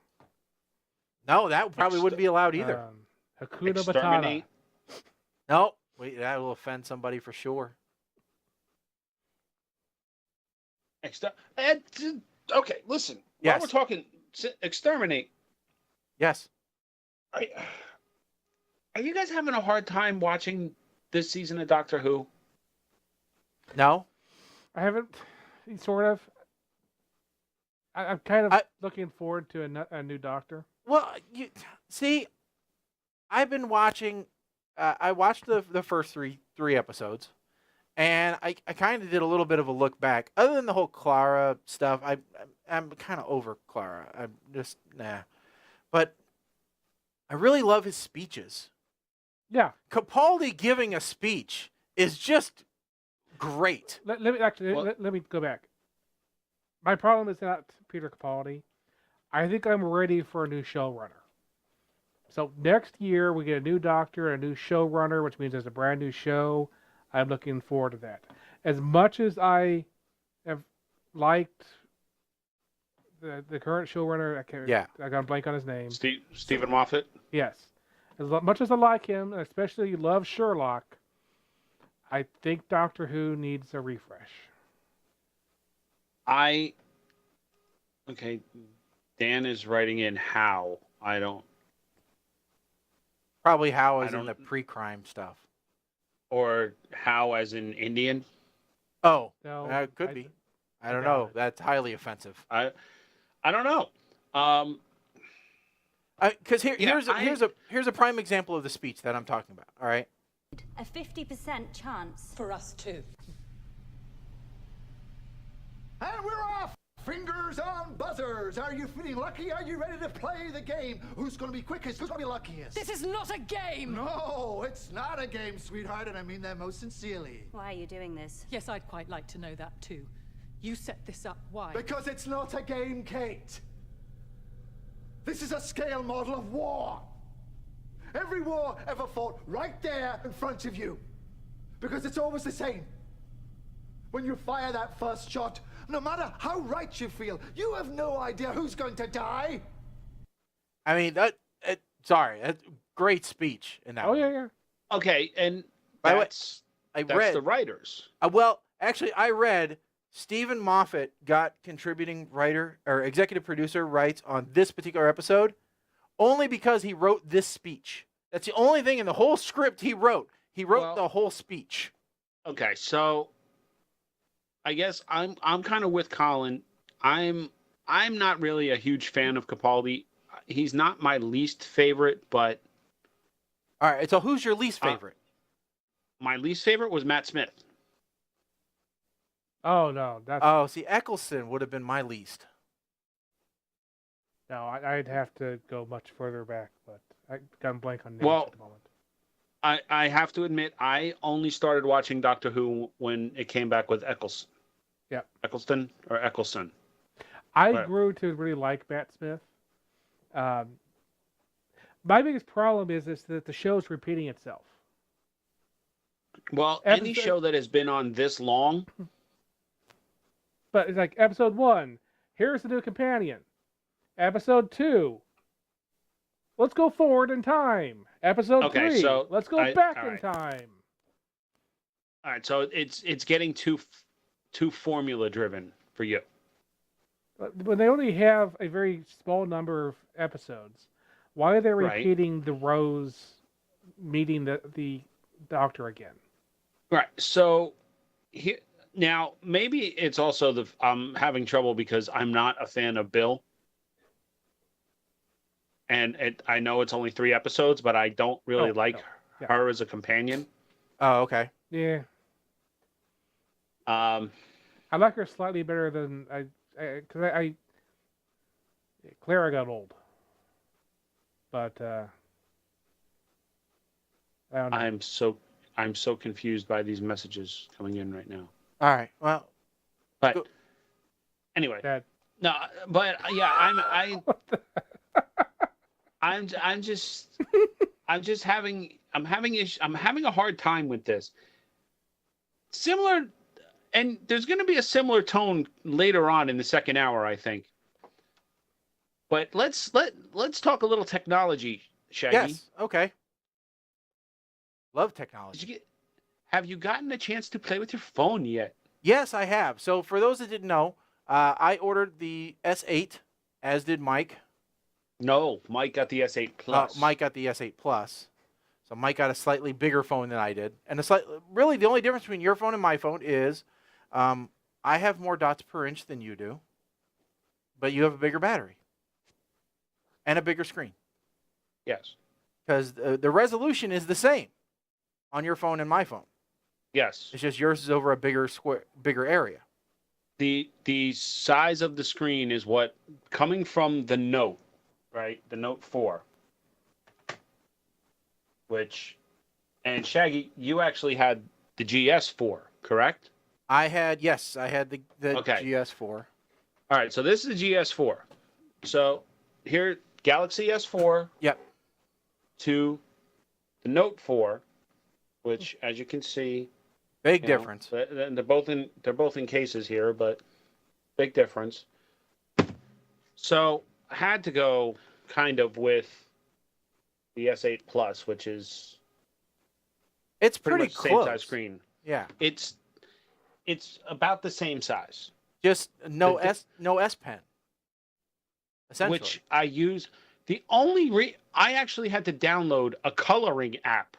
No, that probably wouldn't be allowed either. Hakuna Matata. Exterminate. No, wait, that will offend somebody for sure. Okay, listen. Yes. While we're talking exterminate, Yes. are you guys having a hard time watching this season of Doctor Who? No? I haven't, sort of. I'm kind of looking forward to a new Doctor. Well, you see, I've been watching. I watched the first three episodes, and I kind of did a little bit of a look back. Other than the whole Clara stuff, I'm kind of over Clara. I'm just nah. But I really love his speeches. Yeah. Capaldi giving a speech is just great. Let me go back. My problem is not Peter Capaldi. I think I'm ready for a new showrunner. So next year we get a new Doctor and a new showrunner, which means there's a brand new show. I'm looking forward to that. As much as I have liked the current showrunner, I got a blank on his name. Stephen Moffat? Yes. As much as I like him, and especially love Sherlock, I think Doctor Who needs a refresh. Okay, Dan is writing in how. I don't. Probably how is in the pre-crime stuff. Or how as in Indian? Oh, No, that could be. I don't know. it. That's highly offensive. I don't know. Because here's a prime example of the speech that I'm talking about. All right. A 50% chance. For us too. And we're off! Fingers on buzzers! Are you feeling lucky? Are you ready to play the game? Who's gonna be quickest? Who's gonna be luckiest? This is not a game! No, it's not a game, sweetheart, and I mean that most sincerely. Why are you doing this? Yes, I'd quite like to know that too. You set this up, why? Because it's not a game, Kate. This is a scale model of war. Every war ever fought right there in front of you. Because it's always the same. When you fire that first shot, no matter how right you feel, you have no idea who's going to die. I mean, that's great speech in that. Oh, one. yeah. Okay, and By the way, that's I read the writers. well, actually, I read Stephen Moffat got contributing writer or executive producer rights on this particular episode only because he wrote this speech. That's the only thing in the whole script he wrote. He wrote the whole speech. Okay, so I guess I'm kind of with Colin. I'm not really a huge fan of Capaldi. He's not my least favorite, but All right. So who's your least favorite? my least favorite was Matt Smith. Oh, no. See, Eccleston would have been my least. No, I'd have to go much further back, but I got a blank on names at the moment. I have to admit, I only started watching Doctor Who when it came back with Eccleston. Yeah. Eccleston or Eccleston. I grew to really like Matt Smith. My biggest problem is that the show's repeating itself. Well, any show that has been on this long. But it's like episode 1, here's the new companion. Episode 2, let's go forward in time. Episode 3, so let's go back in time. All right, so it's getting too formula driven for you. When they only have a very small number of episodes, why are they repeating the Rose meeting the Doctor again? Right. So here now, maybe it's also I'm having trouble because I'm not a fan of Bill, and I know it's only 3 episodes, but I don't really her as a companion. Oh, okay. Yeah. I like her slightly better than because Clara got old, but I don't know. I'm so confused by these messages coming in right now. All right. Well, but anyway, no, but yeah, I'm just having a hard time with this. Similar, and there's going to be a similar tone later on in the second hour, I think. But let's talk a little technology, Shaggy. Yes. Okay. Love technology. Have you gotten a chance to play with your phone yet? Yes, I have. So for those that didn't know, I ordered the S8, as did Mike. No, Mike got the S8 Plus. Mike got the S8 Plus. So Mike got a slightly bigger phone than I did. And really the only difference between your phone and my phone is I have more dots per inch than you do, but you have a bigger battery and a bigger screen. Yes. Because the resolution is the same on your phone and my phone. Yes. It's just yours is over a bigger area. The size of the screen is what, coming from the Note, right? The Note 4. And Shaggy, you actually had the GS4, correct? I had the GS4. All right, so this is the GS4. So here, Galaxy S4. Yep. To the Note 4, which, as you can see, big difference. They're both in cases here, but big difference. So I had to go kind of with the S8 Plus, which is pretty much close. Same size screen. Yeah. It's about the same size. Just no S Pen. Essentially. Which I use. The only I actually had to download a coloring app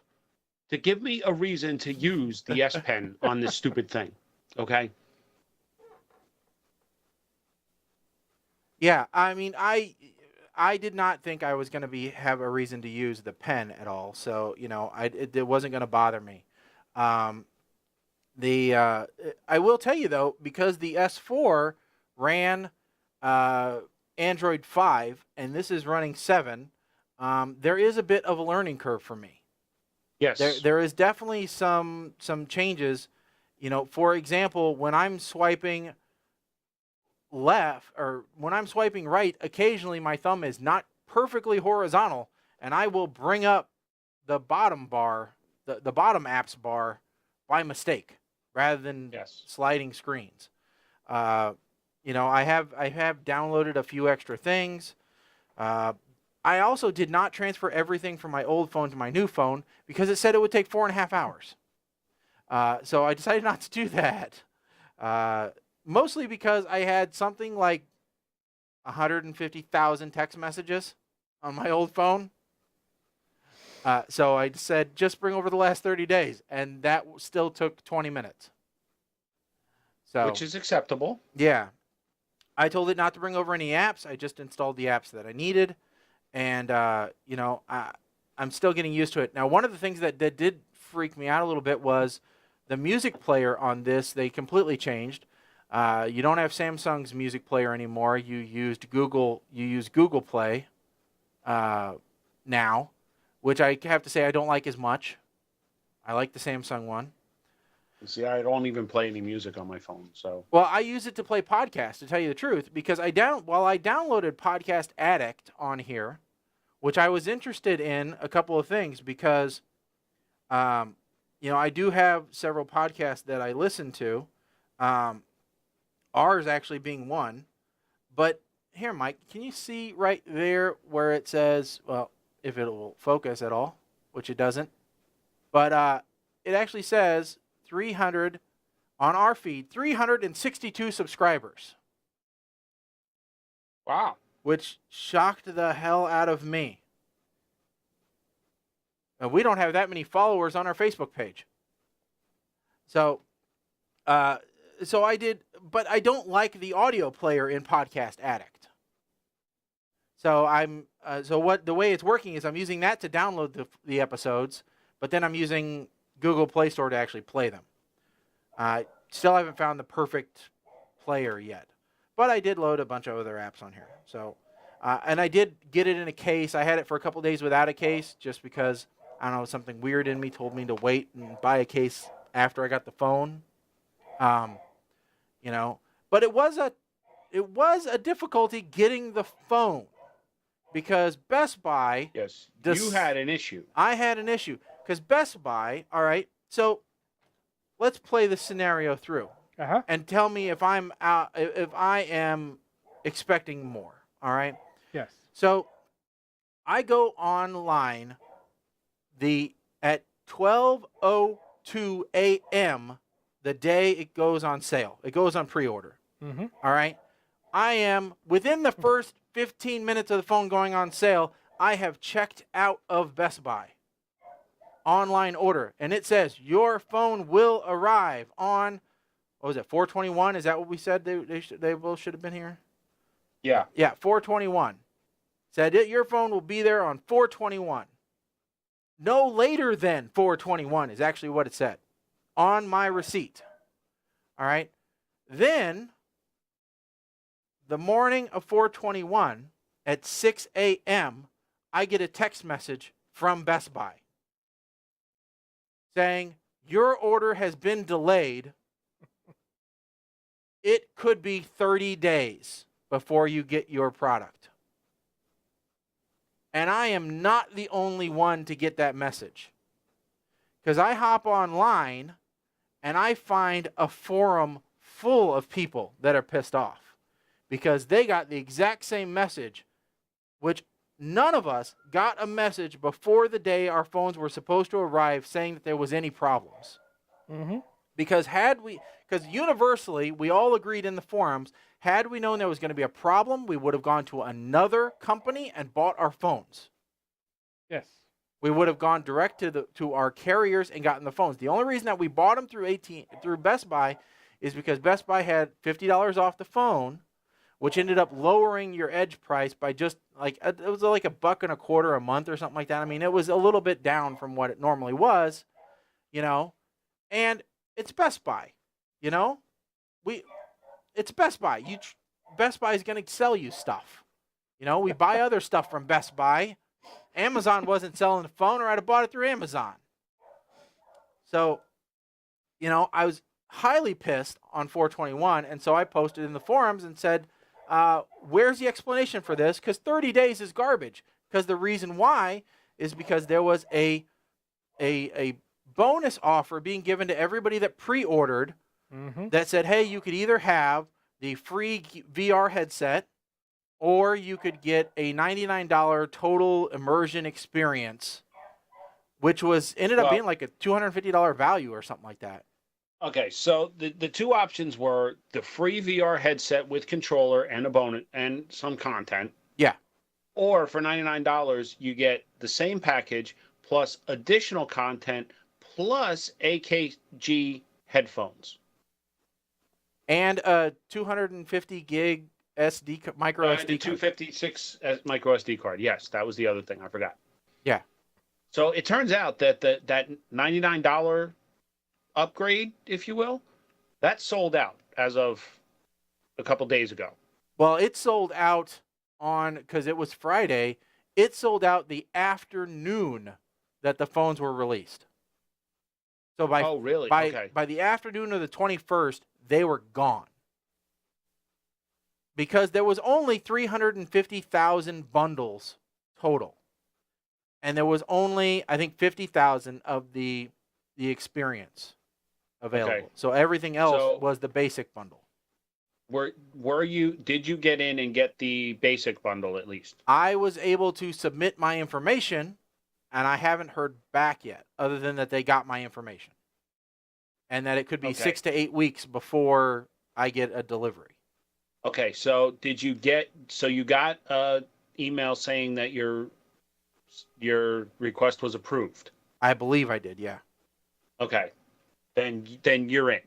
to give me a reason to use the S Pen on this stupid thing. Okay. Yeah, I mean, I did not think I was going to have a reason to use the pen at all, so it wasn't going to bother me. I will tell you though, because the S4 ran Android 5 and this is running 7, there is a bit of a learning curve for me. Yes. There is definitely some changes. For example, when I'm swiping left or when I'm swiping right, occasionally my thumb is not perfectly horizontal and I will bring up the bottom bar, the bottom apps bar by mistake rather than sliding screens. I have downloaded a few extra things. I also did not transfer everything from my old phone to my new phone because it said it would take 4.5 hours. So I decided not to do that. Mostly because I had something like 150,000 text messages on my old phone. So I said, just bring over the last 30 days. And that still took 20 minutes. Which is acceptable. Yeah. I told it not to bring over any apps. I just installed the apps that I needed. And, I'm still getting used to it. Now, one of the things that did freak me out a little bit was the music player on this. They completely changed. You don't have Samsung's music player anymore. You use Google Play now, which I have to say I don't like as much. I like the Samsung one. See, I don't even play any music on my phone, so. Well, I use it to play podcasts, to tell you the truth, because I downloaded Podcast Addict on here, which I was interested in a couple of things because I do have several podcasts that I listen to. Ours actually being one. But here, Mike, can you see right there where it says, well, if it will focus at all, which it doesn't, but it actually says 300 on our feed, 362 subscribers. Wow. Which shocked the hell out of me. And we don't have that many followers on our Facebook page. So I did, but I don't like the audio player in Podcast Addict. So the way it's working is I'm using that to download the episodes, but then I'm using Google Play Store to actually play them. Still haven't found the perfect player yet, but I did load a bunch of other apps on here. So, and I did get it in a case. I had it for a couple days without a case, just because I don't know, something weird in me told me to wait and buy a case after I got the phone. But it was a difficulty getting the phone because Best Buy. Yes, you had an issue. I had an issue because Best Buy. All right, so let's play the scenario through and tell me if I am expecting more. All right. Yes. So I go online at 12:02 a.m. the day it goes on sale. It goes on pre-order. Mm-hmm. All right. I am within the first 15 minutes of the phone going on sale. I have checked out of Best Buy. Online order, and it says your phone will arrive on. What was it? 4/21? Is that what we said? They both should have been here. Yeah. Yeah. 4/21. Said your phone will be there on 4/21. No later than 4/21 is actually what it said on my receipt. All right. Then, the morning of 4/21 at 6 a.m., I get a text message from Best Buy saying, your order has been delayed. It could be 30 days before you get your product. And I am not the only one to get that message. Because I hop online and I find a forum full of people that are pissed off. Because they got the exact same message, which none of us got a message before the day our phones were supposed to arrive saying that there was any problems. Mm-hmm. Because universally, we all agreed in the forums, had we known there was going to be a problem, we would have gone to another company and bought our phones. Yes. We would have gone direct to our carriers and gotten the phones. The only reason that we bought them through Best Buy is because Best Buy had $50 off the phone, which ended up lowering your Edge price by just it was like $1.25 a month or something like that. I mean, it was a little bit down from what it normally was, and it's Best Buy, it's Best Buy. Best Buy is going to sell you stuff. We buy other stuff from Best Buy. Amazon wasn't selling the phone, or I'd have bought it through Amazon. So, I was highly pissed on 4/21, and so I posted in the forums and said, where's the explanation for this? Because 30 days is garbage. Because the reason why is because there was a bonus offer being given to everybody that pre-ordered that said, hey, you could either have the free VR headset or you could get a $99 total immersion experience, which ended up being like a $250 value or something like that. Okay, so the two options were the free VR headset with controller and a bonus and some content. Yeah. Or for $99, you get the same package plus additional content plus AKG headphones. And a 250 gig micro SD card. 256 micro SD card. Yes, that was the other thing I forgot. Yeah. So it turns out that that $99 upgrade, if you will, that sold out as of a couple days ago. Well, it sold out because it was Friday. It sold out the afternoon that the phones were released. So by the afternoon of the 21st, they were gone. Because there was only 350,000 bundles total. And there was only, I think, 50,000 of the the experience available. Okay. So everything else So- was the basic bundle. Did you get in and get the basic bundle at least? I was able to submit my information, and I haven't heard back yet, other than that they got my information. And that it could be Okay. 6 to 8 weeks before I get a delivery. Okay, so you got an email saying that your request was approved. I believe I did, yeah. Okay. Then you're in.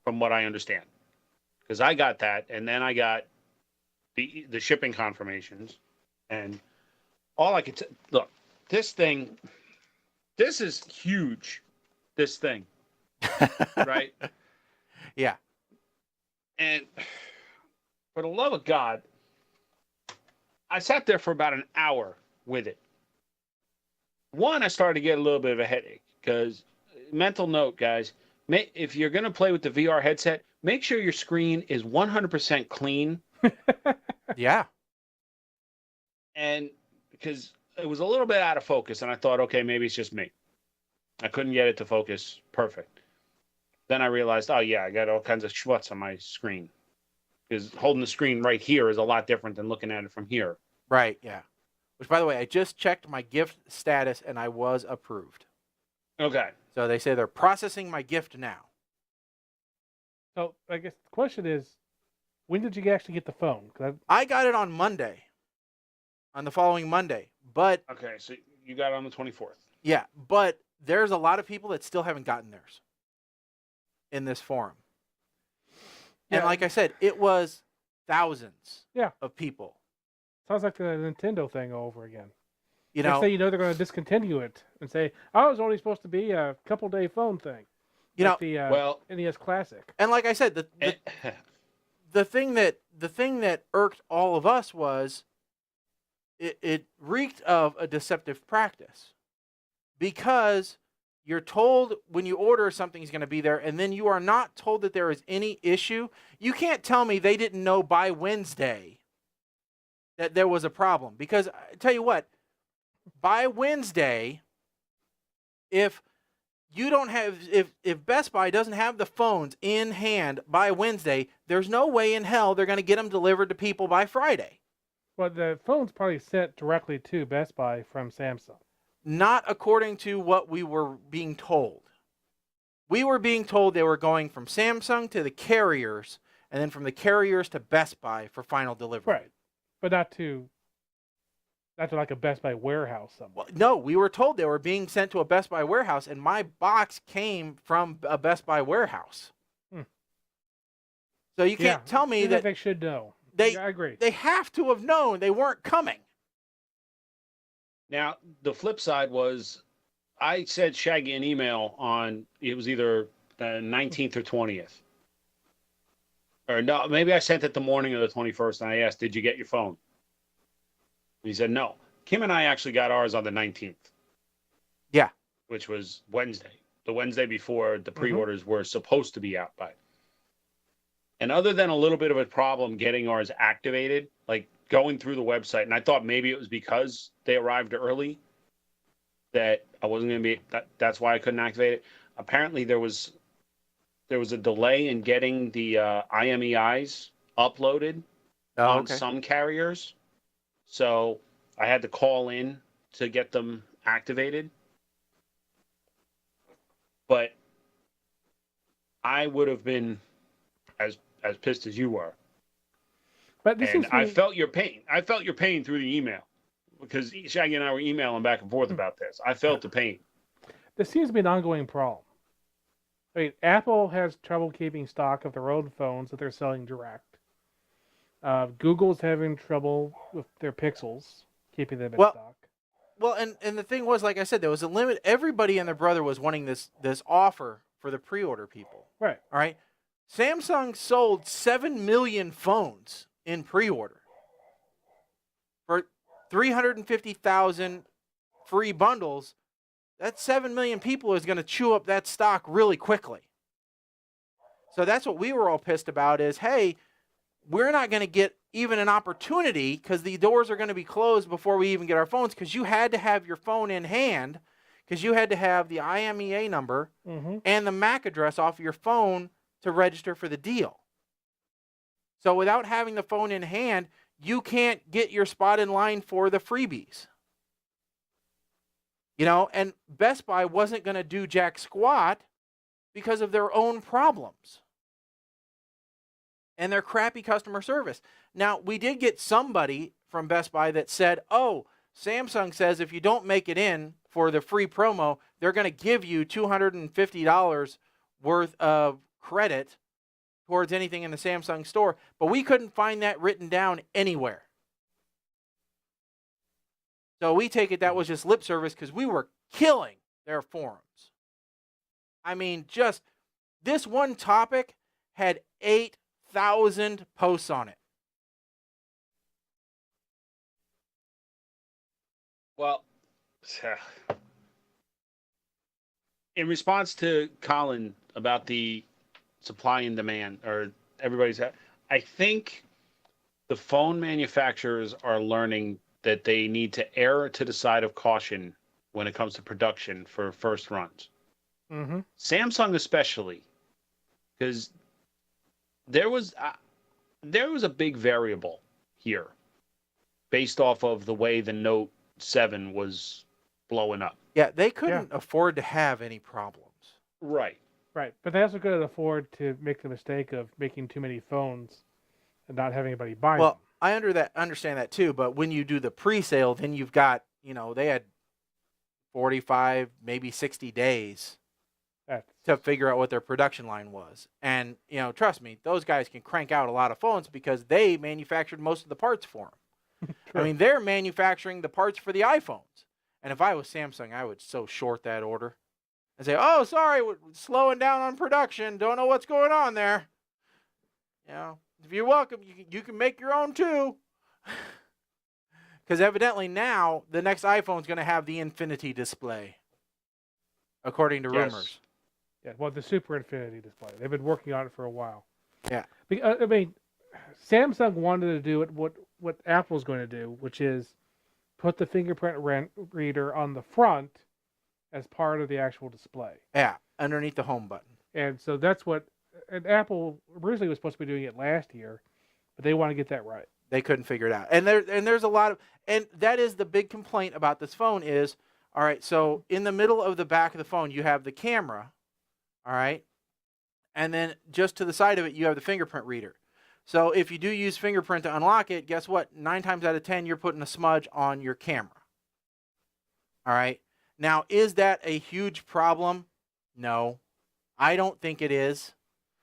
From what I understand. Because I got that, and then I got the shipping confirmations, and all I could look, this is huge. This thing. Right? Yeah. And for the love of God, I sat there for about an hour with it. One, I started to get a little bit of a headache because, mental note, guys, if you're going to play with the VR headset, make sure your screen is 100% clean. Yeah. And because it was a little bit out of focus, and I thought, okay, maybe it's just me. I couldn't get it to focus perfect. Then I realized, oh, yeah, I got all kinds of schmutz on my screen. Because holding the screen right here is a lot different than looking at it from here. Right, yeah. Which, by the way, I just checked my gift status, and I was approved. Okay. So they say they're processing my gift now. So I guess the question is, when did you actually get the phone? 'Cause I got it on Monday, on the following Monday. But, Okay, so you got it on the 24th. yeah, but there's a lot of people that still haven't gotten theirs in this forum. And Yeah. like I said, it was thousands Yeah. of people. sounds like the Nintendo thing over again. You Next know, thing you know, they're going to discontinue it and say, "Oh, it was only supposed to be a couple-day phone thing." you Like know, the well- NES Classic. and like I said, the thing that irked all of us was it reeked of a deceptive practice, because you're told when you order something's going to be there, and then you are not told that there is any issue. You can't tell me they didn't know by Wednesday that there was a problem, because I tell you what, by Wednesday, if you don't have, if Best Buy doesn't have the phones in hand by Wednesday, there's no way in hell they're going to get them delivered to people by Friday. Well, the phone's probably sent directly to Best Buy from Samsung. Not according to what we were being told. We were being told they were going from Samsung to the carriers, and then from the carriers to Best Buy for final delivery. Right. But not to like a Best Buy warehouse somewhere. Well, no, we were told they were being sent to a Best Buy warehouse, and my box came from a Best Buy warehouse. So you can't tell me Seems that like they should know. they Yeah, I agree. they have to have known they weren't coming. Now, the flip side was I sent Shaggy an email on, it was either the 19th or 20th. Or no, maybe I sent it the morning of the 21st, and I asked, did you get your phone? And he said, no. Kim and I actually got ours on the 19th. Yeah. Which was Wednesday. The Wednesday before the pre-orders were supposed to be out by. And other than a little bit of a problem getting ours activated, like going through the website, and I thought maybe it was because they arrived early that I wasn't going to be, that's why I couldn't activate it. Apparently there was a delay in getting the IMEIs uploaded on some carriers. So I had to call in to get them activated. But I would have been as pissed as you were. But this And seems I felt your pain. I felt your pain through the email because Shaggy and I were emailing back and forth about this. I felt the pain. This seems to be an ongoing problem. I mean, Apple has trouble keeping stock of their own phones that they're selling direct. Google's having trouble with their Pixels, keeping them in stock. Well, and the thing was, like I said, there was a limit. Everybody and their brother was wanting this offer for the pre-order people. Right. All right. Samsung sold 7 million phones in pre-order for 350,000 free bundles. That 7 million people is going to chew up that stock really quickly. So that's what we were all pissed about is, hey, we're not going to get even an opportunity because the doors are going to be closed before we even get our phones, because you had to have your phone in hand, because you had to have the IMEA number Mm-hmm. and the MAC address off your phone to register for the deal. So without having the phone in hand, you can't get your spot in line for the freebies. You know, and Best Buy wasn't going to do jack squat because of their own problems and their crappy customer service. Now, we did get somebody from Best Buy that said, oh, Samsung says if you don't make it in for the free promo, they're going to give you $250 worth of credit towards anything in the Samsung store. But we couldn't find that written down anywhere. So we take it that was just lip service because we were killing their forums. I mean, just this one topic had 8,000 posts on it. Well, in response to Colin about the supply and demand, or everybody's, I think the phone manufacturers are learning that they need to err to the side of caution when it comes to production for first runs. Mm-hmm. Samsung especially, because there was a big variable here based off of the way the Note 7 was blowing up. Yeah, they couldn't afford to have any problems. Right. Right, but they also couldn't afford to make the mistake of making too many phones and not having anybody buy them. Well, I understand that too, but when you do the pre-sale, then you've got, you know, they had 45, maybe 60 days to figure out what their production line was. And, you know, trust me, those guys can crank out a lot of phones because they manufactured most of the parts for them. I mean, they're manufacturing the parts for the iPhones. And if I was Samsung, I would so short that order and say, oh, sorry, we're slowing down on production. Don't know what's going on there. You know, if you're welcome, you can make your own too. Because evidently now the next iPhone is going to have the Infinity display, according to rumors. Yeah, well, the Super Infinity display. They've been working on it for a while. Yeah. I mean, Samsung wanted to do it what Apple's going to do, which is put the fingerprint reader on the front as part of the actual display. Yeah, underneath the home button. And so that's what, and Apple originally was supposed to be doing it last year, but they want to get that right. They couldn't figure it out. And there's a lot of, and that is the big complaint about this phone is, all right, so in the middle of the back of the phone, you have the camera, all right, and then just to the side of it, you have the fingerprint reader. So if you do use fingerprint to unlock it, guess what? 9 times out of 10, you're putting a smudge on your camera. All right. Now, is that a huge problem? No, I don't think it is.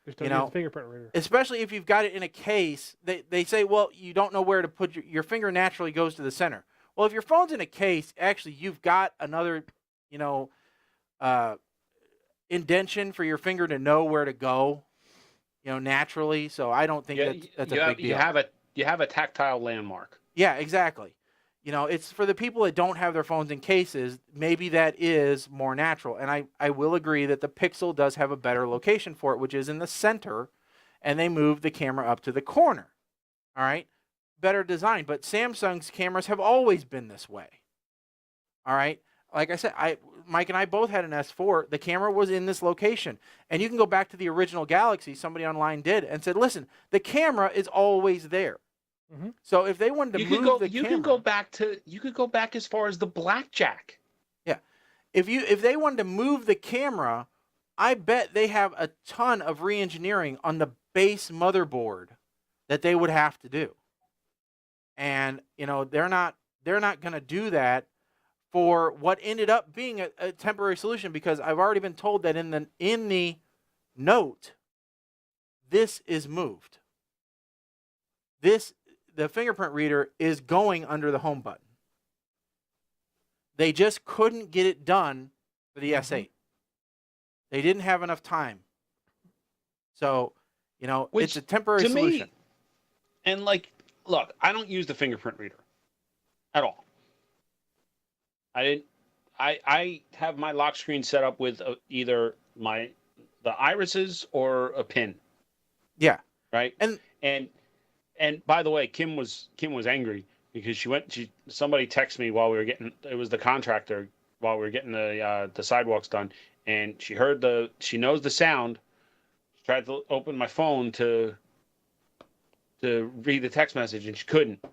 Just don't use the fingerprint reader. Especially if you've got it in a case. They say, well, you don't know where to put your finger naturally goes to the center. Well, if your phone's in a case, actually, you've got another, indentation for your finger to know where to go, naturally. So I don't think that's a big deal. You have a tactile landmark. Yeah, exactly. It's for the people that don't have their phones in cases, maybe that is more natural. And I will agree that the Pixel does have a better location for it, which is in the center, and they moved the camera up to the corner. All right? Better design. But Samsung's cameras have always been this way. All right? Like I said, Mike and I both had an S4. The camera was in this location. And you can go back to the original Galaxy, somebody online did, and said, listen, the camera is always there. Mm-hmm. So if they wanted to move the camera, you could go back as far as the Blackjack. Yeah, if they wanted to move the camera, I bet they have a ton of re-engineering on the base motherboard that they would have to do, and they're not going to do that for what ended up being a temporary solution, because I've already been told that in the Note, this is moved. The fingerprint reader is going under the home button. They just couldn't get it done for the S8. They didn't have enough time. So, it's a temporary solution. And look, I don't use the fingerprint reader at all. I have my lock screen set up with either the irises or a pin. Yeah. Right. And by the way, Kim was angry because somebody texted me while we were it was the contractor while we were getting the sidewalks done, and she knows the sound. She tried to open my phone to read the text message, and she couldn't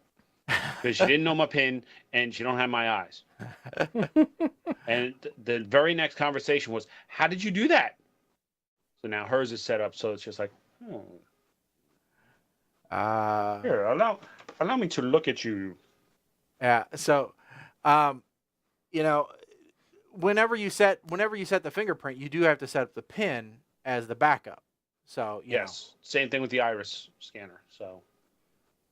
because she didn't know my PIN and she don't have my eyes. And the very next conversation was, "How did you do that?" So now hers is set up so it's just like, here, allow me to look at you. Yeah. So, whenever you set the fingerprint, you do have to set up the PIN as the backup. So yes, same thing with the iris scanner. So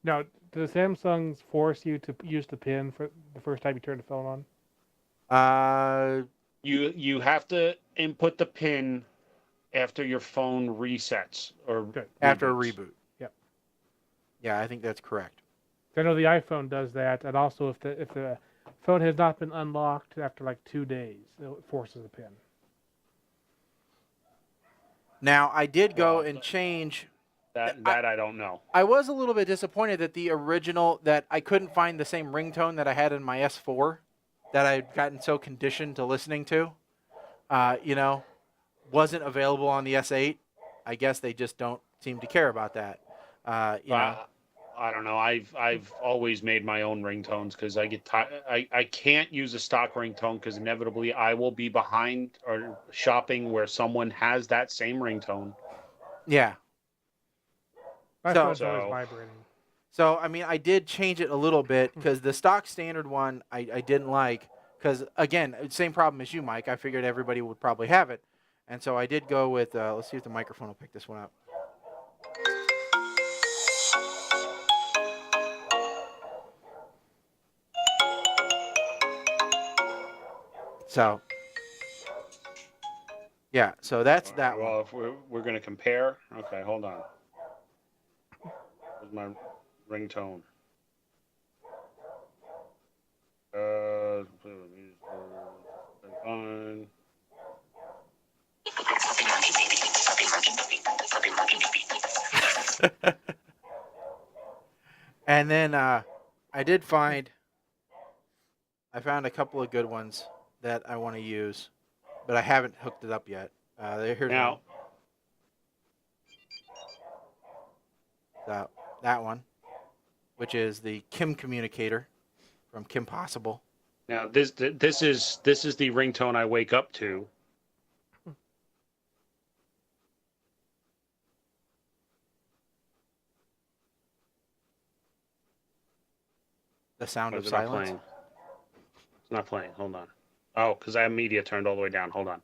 now, does Samsung force you to use the PIN for the first time you turn the phone on? You have to input the PIN after your phone resets or after a reboot. Yep. Yeah, I think that's correct. I know the iPhone does that, and also if the phone has not been unlocked after like 2 days, it forces a PIN. Now, I did go and change. That I don't know. I was a little bit disappointed that I couldn't find the same ringtone that I had in my S4 that I'd gotten so conditioned to listening to. Wasn't available on the S8. I guess they just don't seem to care about that. I don't know. I've always made my own ringtones because I get I can't use a stock ringtone because inevitably I will be behind or shopping where someone has that same ringtone. Yeah. My phone's always vibrating. So, I mean, I did change it a little bit because the stock standard one I didn't like because, again, same problem as you, Mike. I figured everybody would probably have it. And so I did go with, let's see if the microphone will pick this one up. So, yeah, so that's that one. Well, if we're going to compare, okay, hold on. Where's my ringtone? On. And then I found a couple of good ones that I want to use, but I haven't hooked it up yet. Here's now. One. So, that one, which is the Kim communicator from Kim Possible. Now this is the ringtone I wake up to. The sound of Not silence. playing? It's not playing. Hold on. Oh, because I have media turned all the way down. Hold on.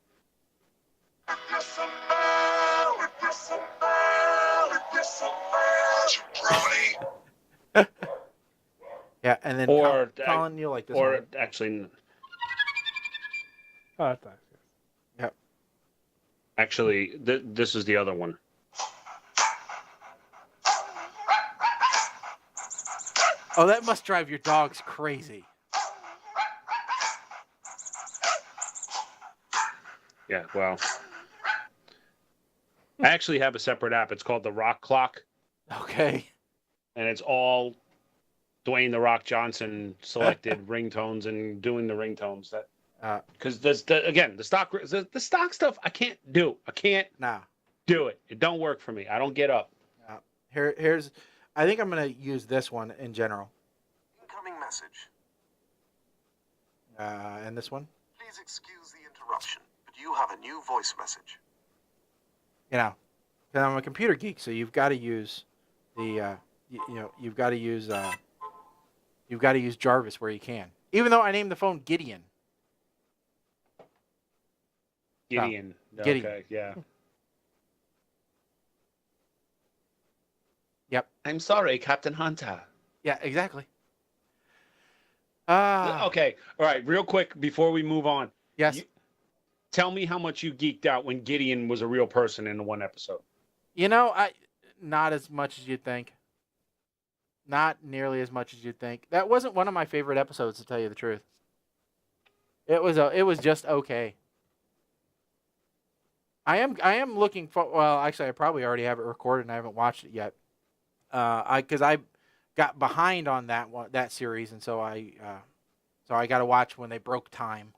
Yeah, and then Colin, you'll like this or one. actually, Oh, that's nice. Yep. Actually, this is the other one. Oh, that must drive your dogs crazy. Yeah, well, I actually have a separate app. It's called the Rock Clock. Okay. And it's all Dwayne "The Rock" Johnson selected ringtones and doing the ringtones. That because the stock stuff I can't do. I can't do it. It don't work for me. I don't get up. Here's. I think I'm going to use this one in general. Incoming message. And this one. Please excuse the interruption, but you have a new voice message. You know, because I'm a computer geek, so you've got to use the, you've got to use Jarvis where you can. Even though I named the phone Gideon. Gideon. Oh, Gideon. Okay, yeah. Yep. I'm sorry, Captain Hunter. Yeah, exactly. Okay. All right. Real quick before we move on. Yes. Tell me how much you geeked out when Gideon was a real person in one episode. You know, not as much as you'd think. Not nearly as much as you'd think. That wasn't one of my favorite episodes, to tell you the truth. It was just okay. I am looking for. Well, actually, I probably already have it recorded and I haven't watched it yet. Because I got behind on that series, and so I got to watch when they broke time.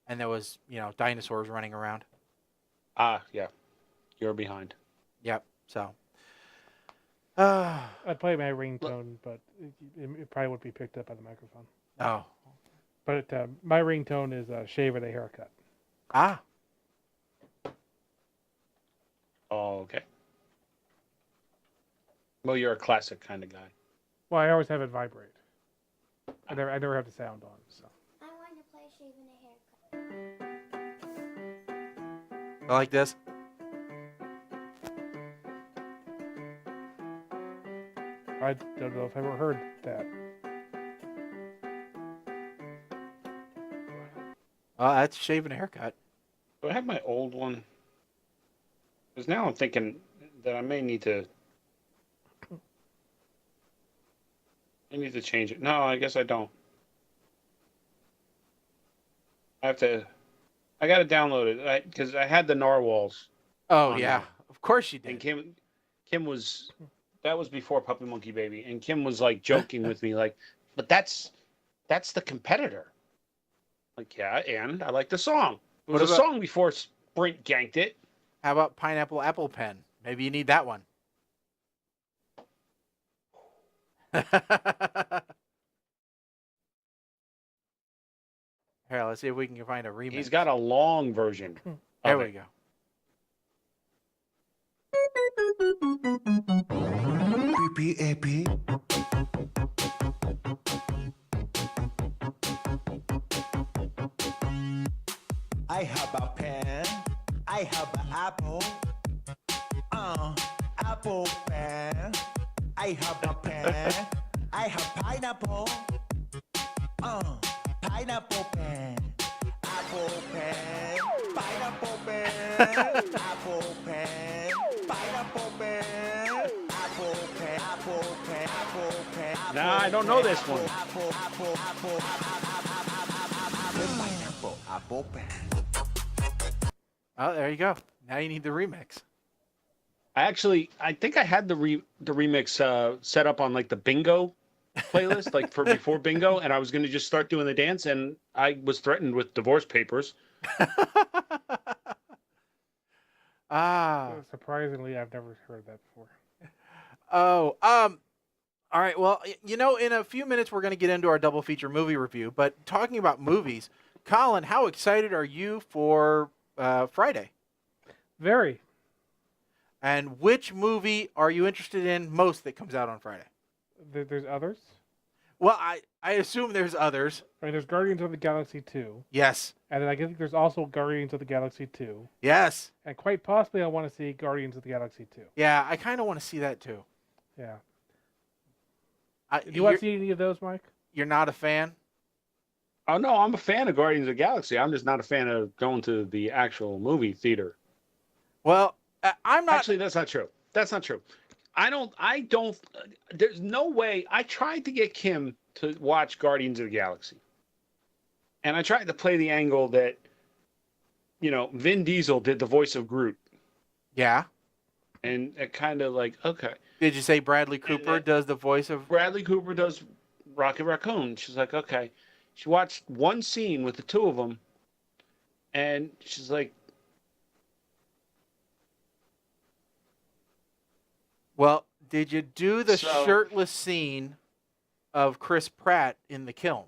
and there was, dinosaurs running around. Yeah. You're behind. Yep. So. I play my ringtone, but it probably would be picked up by the microphone. Oh. But my ringtone is shave and a haircut. Ah. Oh, okay. Well, you're a classic kind of guy. Well, I always have it vibrate. I never have the sound on. So. I want to play shave and a haircut. I like this. I don't know if I ever heard that. That's shaving a haircut. Do I have my old one? Because now I'm thinking that I may need to. I need to change it. No, I guess I don't. I got to download it because I had the narwhals. Oh yeah, of course you did. And Kim was. That was before Puppy Monkey Baby, and Kim was like joking with me, like, "But that's the competitor." Like, yeah, and I like the song. It was a song before Sprint ganked it. How about Pineapple Apple Pen? Maybe you need that one. Here, let's see if we can find a remix. He's got a long version. There we go. PPAP. I have a pen. I have an apple. Apple pen. I have a pen. I have pineapple. Pineapple pen. Apple pen. Pineapple pen. Apple pen. Pineapple pen. Apple pen. Apple pen. Apple pen. Nah, I don't know this one. Apple pen. Oh, there you go. Now you need the remix. I think I had the remix set up on like the bingo playlist, like for before bingo, and I was going to just start doing the dance, and I was threatened with divorce papers. Surprisingly, I've never heard that before. Oh, all right. Well, in a few minutes we're going to get into our double feature movie review. But talking about movies, Colin, how excited are you for Friday? Very. And which movie are you interested in most that comes out on Friday? There's others? Well, I assume there's others. I mean, there's Guardians of the Galaxy 2. Yes. And then I think there's also Guardians of the Galaxy 2. Yes. And quite possibly I want to see Guardians of the Galaxy 2. Yeah, I kind of want to see that too. Yeah. Do you want to see any of those, Mike? You're not a fan? Oh, no, I'm a fan of Guardians of the Galaxy. I'm just not a fan of going to the actual movie theater. Well, I'm not. Actually, that's not true. That's not true. I don't, there's no way. I tried to get Kim to watch Guardians of the Galaxy. And I tried to play the angle that, Vin Diesel did the voice of Groot. Yeah. And it kind of like, okay. Did you say Bradley Cooper does the voice of... Bradley Cooper does Rocket Raccoon. She's like, okay. She watched one scene with the two of them. And she's like... Well, did you do the shirtless scene of Chris Pratt in the kiln?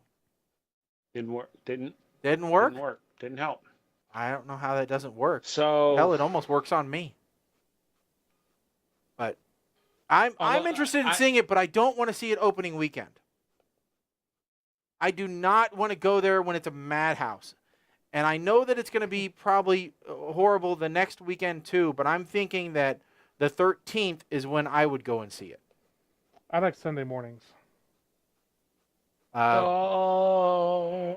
Didn't work. Didn't work? Didn't work. Didn't help. I don't know how that doesn't work. So... Hell, it almost works on me. But I'm interested in seeing it, but I don't want to see it opening weekend. I do not want to go there when it's a madhouse. And I know that it's going to be probably horrible the next weekend too, but I'm thinking that the 13th is when I would go and see it. I like Sunday mornings. Why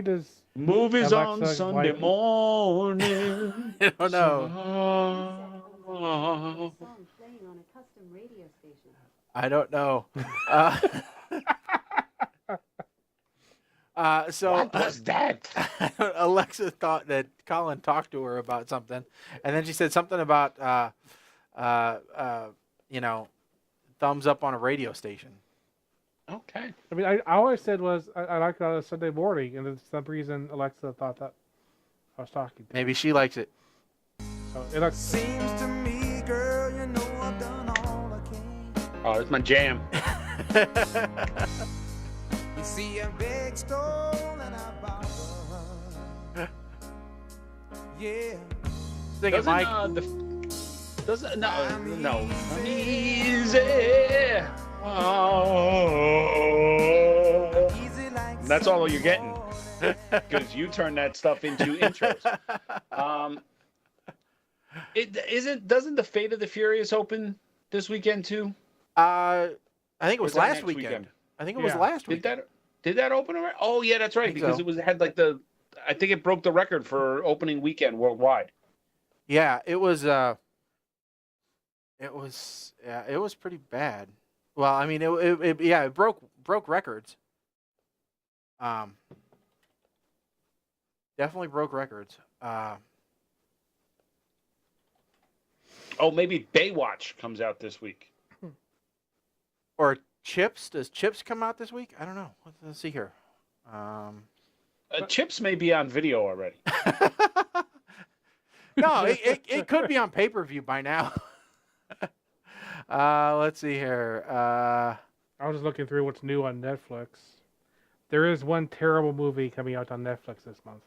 does movies Alexa, on Sunday morning? I don't know. I don't know. So what was that? Alexa thought that Colin talked to her about something, and then she said something about thumbs up on a radio station. Okay. I mean, I always said was I like it on a Sunday morning, and for some reason Alexa thought that I was talking to. Maybe she likes it. So it looks. Seems to me, girl, you know I've done all I can. Oh, it's my jam. You see a big stone and I bought her. Yeah. Sing it, Mike. No. Easy. Oh. That's all you're getting. Because you turn that stuff into intros. Doesn't the Fate of the Furious open this weekend too? I think it was last next weekend. I think it was last weekend. Did that open already? Oh yeah, that's right. Because so. I think it broke the record for opening weekend worldwide. Yeah, it was pretty bad. Well, I mean, it broke records. Definitely broke records. Maybe Baywatch comes out this week. Or Chips? Does Chips come out this week? I don't know. Let's see here. Chips may be on video already. No, it could be on pay-per-view by now. Let's see here. I was just looking through what's new on Netflix. There is one terrible movie coming out on Netflix this month.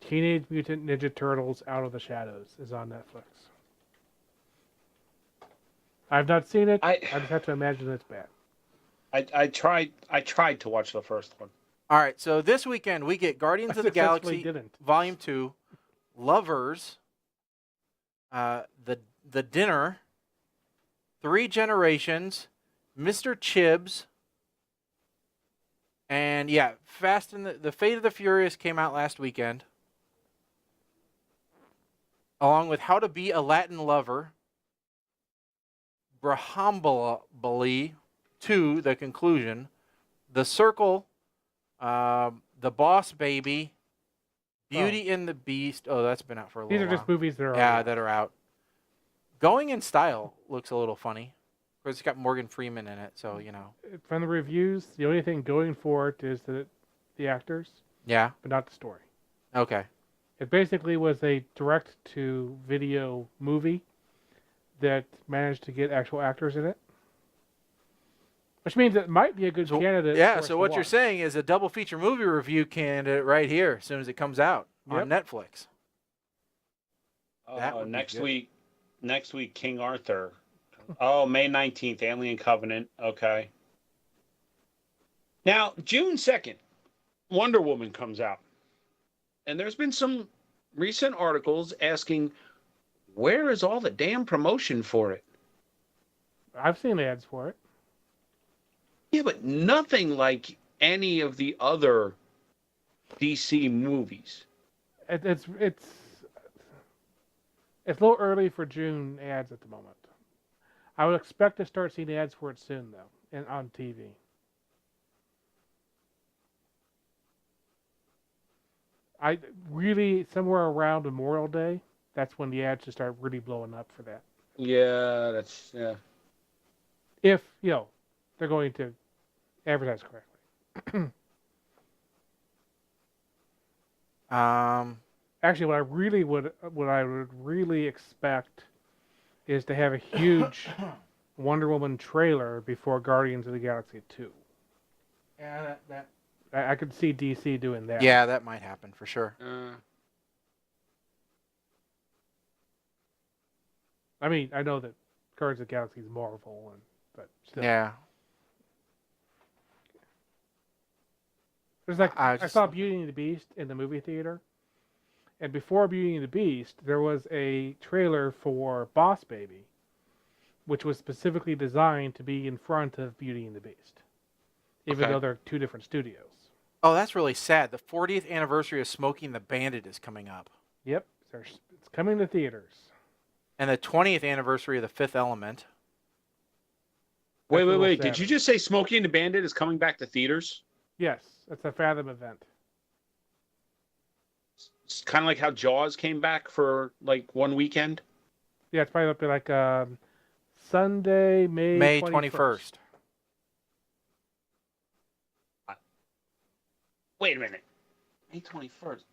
Teenage Mutant Ninja Turtles Out of the Shadows is on Netflix. I've not seen it. I just have to imagine it's bad. I tried to watch the first one. All right, so this weekend we get Guardians of the Galaxy Volume 2, Lovers, the Dinner, 3 Generations, Mr. Chibbs, and Fast and the Fate of the Furious came out last weekend, along with How to Be a Latin Lover, Brahambali 2, The Conclusion, The Circle, The Boss Baby, Beauty and the Beast. Oh, that's been out for a little while. These are just movies that are out. That are out. Going in Style looks a little funny. Of course, it's got Morgan Freeman in it, so, you know. From the reviews, the only thing going for it is the actors. Yeah. But not the story. Okay. It basically was a direct-to-video movie that managed to get actual actors in it. Which means it might be a good candidate. Yeah, so what you're saying is a double feature movie review candidate right here as soon as it comes out on Netflix. Next week, King Arthur. Oh, May 19th, Alien Covenant. Okay. Now, June 2nd, Wonder Woman comes out. And there's been some recent articles asking, where is all the damn promotion for it? I've seen ads for it. Yeah, but nothing like any of the other DC movies. It's a little early for June ads at the moment. I would expect to start seeing ads for it soon, though, and on TV. I really, somewhere around Memorial Day, that's when the ads should start really blowing up for that. Yeah, If, they're going to advertise correctly. Actually, what I would really expect is to have a huge Wonder Woman trailer before Guardians of the Galaxy 2. Yeah, I could see DC doing that. Yeah, that might happen for sure. I mean, I know that Guardians of the Galaxy is Marvel, but still. Yeah. There's I saw Beauty and the Beast in the movie theater, and before Beauty and the Beast, there was a trailer for Boss Baby, which was specifically designed to be in front of Beauty and the Beast, even though they're two different studios. Oh, that's really sad. The 40th anniversary of Smokey and the Bandit is coming up. Yep, it's coming to theaters. And the 20th anniversary of The Fifth Element. Wait. Did you just say Smokey and the Bandit is coming back to theaters? Yes, it's a Fathom event. It's kind of like how Jaws came back for like one weekend. Yeah, it's probably up to like Sunday, May 21st. Wait a minute. May 21st.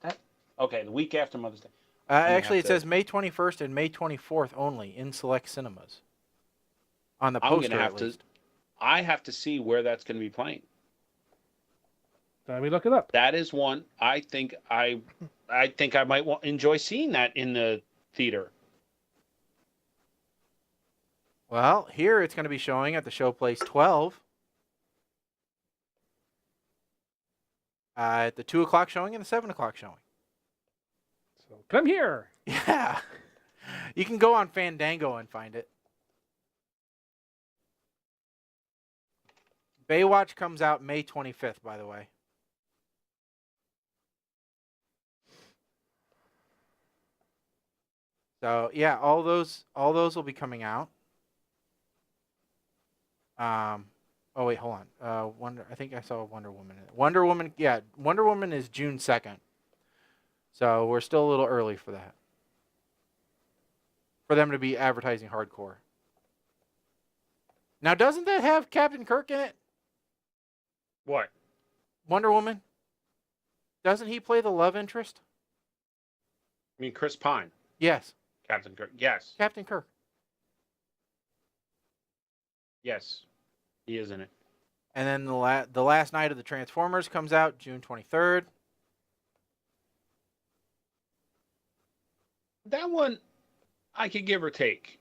Okay, the week after Mother's Day. Actually, it says May 21st and May 24th only in select cinemas. On the poster, at least. I have to see where that's going to be playing. Let me look it up. That is one I think I might enjoy seeing that in the theater. Well, here it's going to be showing at the Showplace 12. At the 2 o'clock showing and the 7 o'clock showing. So come here. Yeah. You can go on Fandango and find it. Baywatch comes out May 25th, by the way. So, yeah, all those will be coming out. Oh wait, hold on. I think I saw Wonder Woman. Wonder Woman is June 2nd. So we're still a little early for that. For them to be advertising hardcore. Now, doesn't that have Captain Kirk in it? What? Wonder Woman? Doesn't he play the love interest? I mean, Chris Pine. Yes. Captain Kirk. Yes. Captain Kirk. Yes. He is in it. And then the last night of the Transformers comes out June 23rd. That one, I could give or take.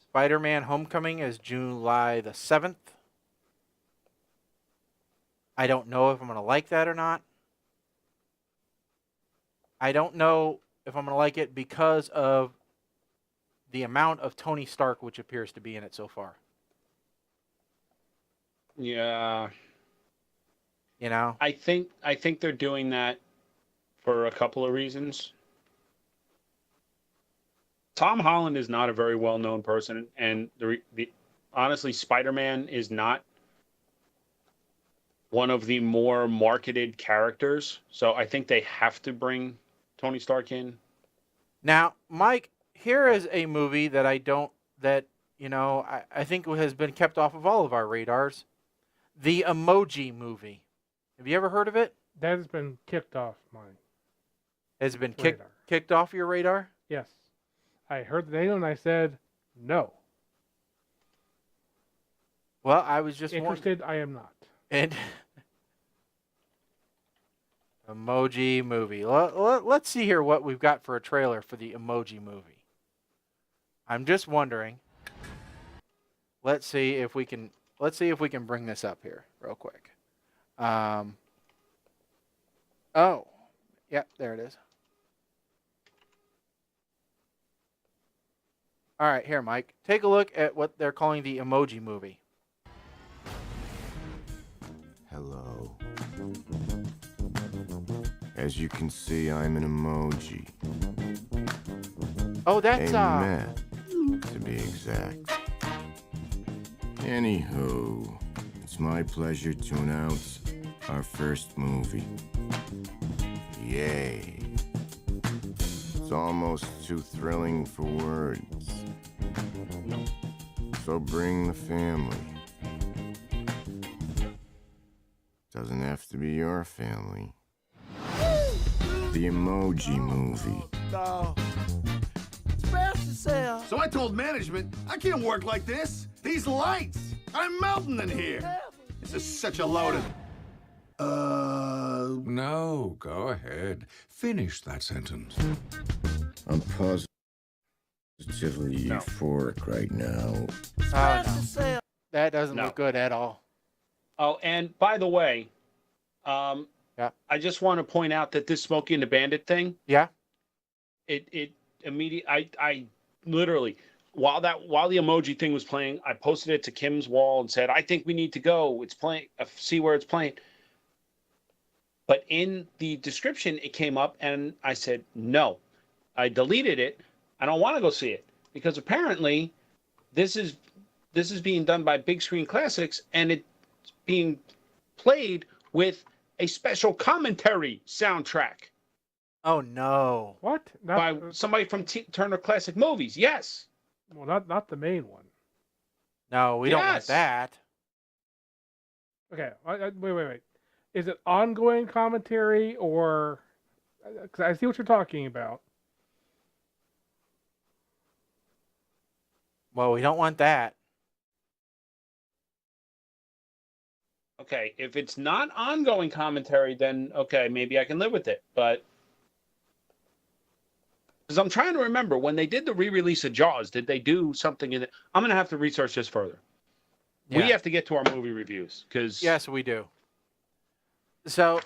Spider-Man Homecoming is July the 7th. I don't know if I'm going to like that or not. I don't know if I'm going to like it because of the amount of Tony Stark which appears to be in it so far. Yeah. You know? I think they're doing that for a couple of reasons. Tom Holland is not a very well-known person, and honestly, Spider-Man is not one of the more marketed characters. So I think they have to bring Tony Stark in. Now, Mike, here is a movie that I think has been kept off of all of our radars. The Emoji Movie. Have you ever heard of it? That has been kicked off mine. Has it been kicked off your radar? Yes. I heard the name and I said, no. Well, I was just interested. I am not. And Emoji Movie. Let's see here what we've got for a trailer for the Emoji Movie. I'm just wondering. Let's see if we can bring this up here real quick. Oh, yep, there it is. All right, here, Mike. Take a look at what they're calling the Emoji Movie. Hello. As you can see, I'm an emoji. Oh, that's Amen, to be exact. Anywho, it's my pleasure to announce our first movie. Yay. It's almost too thrilling for words. So bring the family. Doesn't have to be your family. The Emoji Movie. No. So I told management, I can't work like this. These lights, I'm melting in here. This is such a load of... No, go ahead. Finish that sentence. I'm positively euphoric right now. No. That doesn't look good at all. Oh, and by the way, I just want to point out that this Smokey and the Bandit thing. Yeah. It immediately. I literally while the emoji thing was playing, I posted it to Kim's wall and said, "I think we need to go. It's playing. See where it's playing." But in the description, it came up, and I said no. I deleted it. I don't want to go see it because apparently, this is being done by Big Screen Classics, and it's being played with a special commentary soundtrack. Oh no! What? By somebody from Turner Classic Movies? Yes. Well, not the main one. No, we don't want that. Okay, wait. Is it ongoing commentary or? Because I see what you're talking about. Well, we don't want that. Okay, if it's not ongoing commentary, then okay, maybe I can live with it. But because I'm trying to remember when they did the re-release of Jaws, did they do something in it? I'm gonna have to research this further. Yeah. We have to get to our movie reviews because Yes, we do. So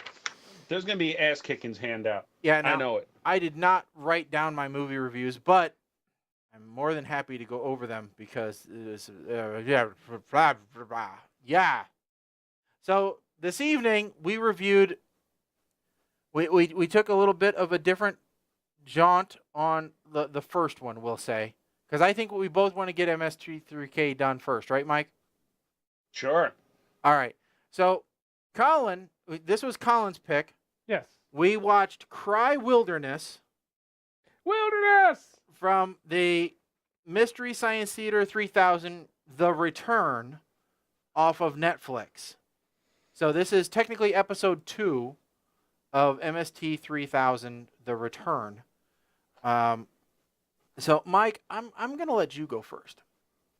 there's gonna be ass kickings handout. yeah, I know it. I did not write down my movie reviews, but I'm more than happy to go over them because it is, yeah. So this evening we reviewed. We took a little bit of a different jaunt on the first one, we'll say, because I think we both want to get MS3K done first, right, Mike? Sure. All right. So Colin, this was Colin's pick. Yes. We watched Cry Wilderness. Wilderness! From the Mystery Science Theater 3000, The Return, off of Netflix. So this is technically episode 2 of MST 3000, The Return. So Mike, I'm going to let you go first.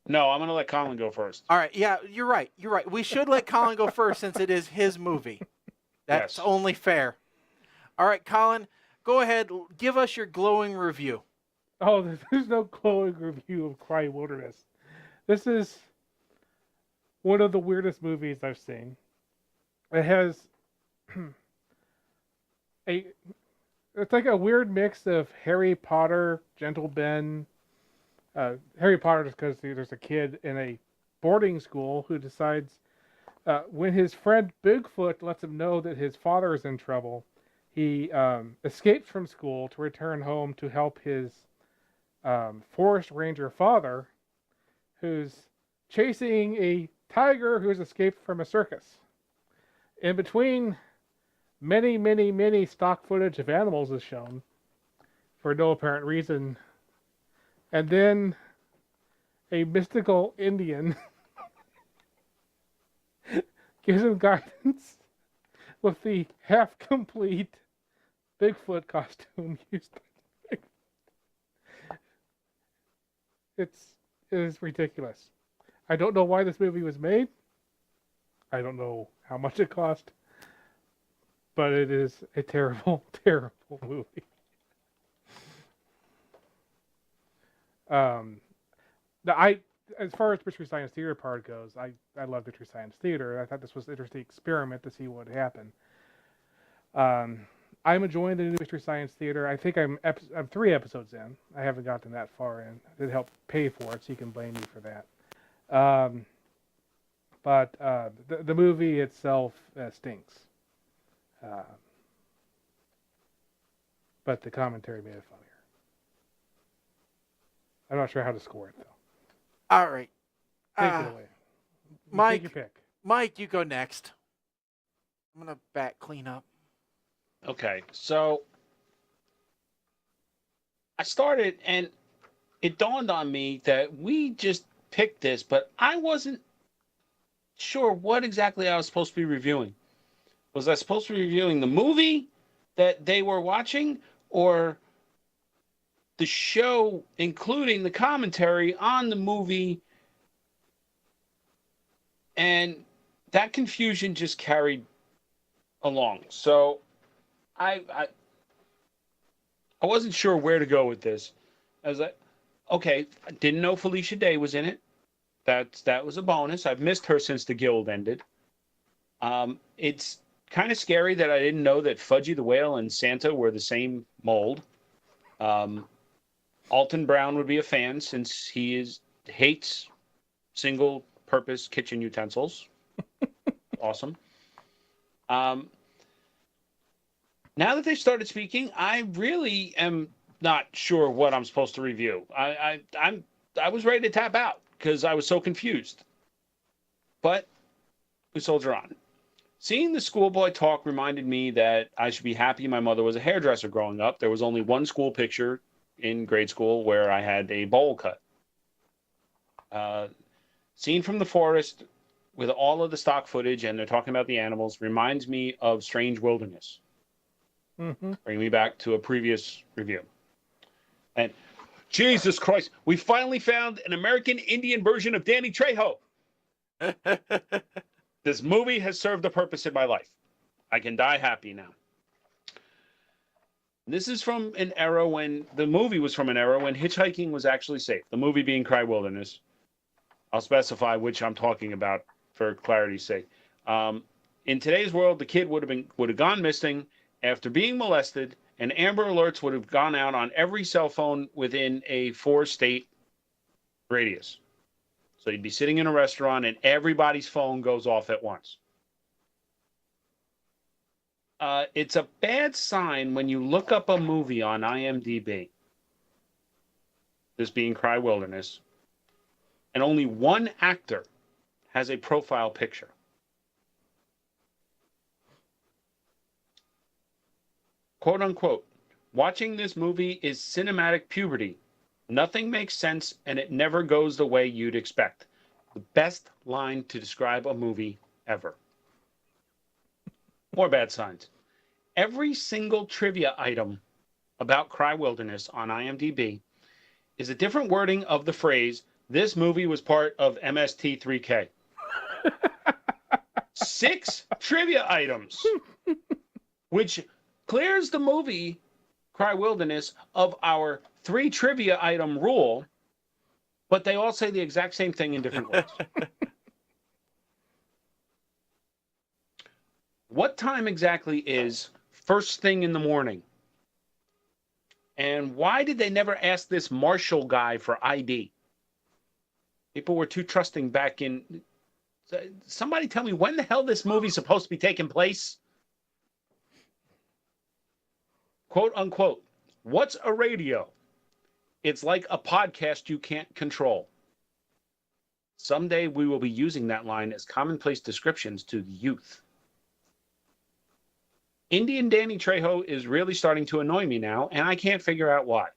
No, I'm gonna let Colin go first. All right. Yeah, you're right. You're right. We should let Colin go first since it is his movie. That's only fair. All right, Colin, go ahead. Give us your glowing review. Oh, there's no glowing review of Cry Wilderness. This is one of the weirdest movies I've seen. It has it's like a weird mix of Harry Potter, Gentle Ben. Harry Potter just because there's a kid in a boarding school who decides when his friend Bigfoot lets him know that his father is in trouble, he escapes from school to return home to help his forest ranger father, who's chasing a tiger who's escaped from a circus. In between, many stock footage of animals is shown for no apparent reason. And then a mystical Indian gives him guidance with the half-complete Bigfoot costume used by It is ridiculous. I don't know why this movie was made. I don't know how much it cost. But it is a terrible, terrible movie. As far as Mystery Science Theater part goes, I love Mystery Science Theater. I thought this was an interesting experiment to see what would happen. I'm enjoying the new Mystery Science Theater. I think I'm 3 episodes in. I haven't gotten that far in. I did help pay for it, so you can blame me for that. But the movie itself stinks. But the commentary made it funnier. I'm not sure how to score it, though. All right. Take it away. Mike, take your pick. Mike, you go next. I'm going to back clean up. Okay, so I started, and it dawned on me that we just picked this, but I wasn't sure what exactly I was supposed to be reviewing. Was I supposed to be reviewing the movie that they were watching, or the show, including the commentary on the movie? And that confusion just carried along. So I wasn't sure where to go with this. I was like, okay, I didn't know Felicia Day was in it. That was a bonus. I've missed her since the Guild ended. It's kind of scary that I didn't know that Fudgy the Whale and Santa were the same mold. Alton Brown would be a fan since he hates single-purpose kitchen utensils. Awesome. Now that they've started speaking, I really am not sure what I'm supposed to review. I was ready to tap out because I was so confused. But we soldier on. Seeing the schoolboy talk reminded me that I should be happy my mother was a hairdresser growing up. There was only one school picture in grade school where I had a bowl cut. Scene from the forest with all of the stock footage, and they're talking about the animals, reminds me of Strange Wilderness. Mm-hmm. Bring me back to a previous review. And Jesus Christ, we finally found an American Indian version of Danny Trejo. This movie has served a purpose in my life. I can die happy now. This is from an era when the movie was from an era when hitchhiking was actually safe. The movie being Cry Wilderness. I'll specify which I'm talking about for clarity's sake. In today's world, the kid would have gone missing after being molested, and Amber Alerts would have gone out on every cell phone within a 4-state radius. So you'd be sitting in a restaurant, and everybody's phone goes off at once. It's a bad sign when you look up a movie on IMDb, this being Cry Wilderness, and only one actor has a profile picture. Quote unquote, watching this movie is cinematic puberty. Nothing makes sense and it never goes the way you'd expect. The best line to describe a movie ever. More bad signs. Every single trivia item about Cry Wilderness on IMDb is a different wording of the phrase, this movie was part of MST3K. 6 trivia items, which clears the movie Cry Wilderness of our 3 trivia item rule, but they all say the exact same thing in different words. What time exactly is first thing in the morning? And why did they never ask this Marshall guy for ID? People were too trusting back in... Somebody tell me when the hell this movie's supposed to be taking place? Quote unquote, what's a radio? It's like a podcast you can't control. Someday we will be using that line as commonplace descriptions to the youth. Indian Danny Trejo is really starting to annoy me now, and I can't figure out why.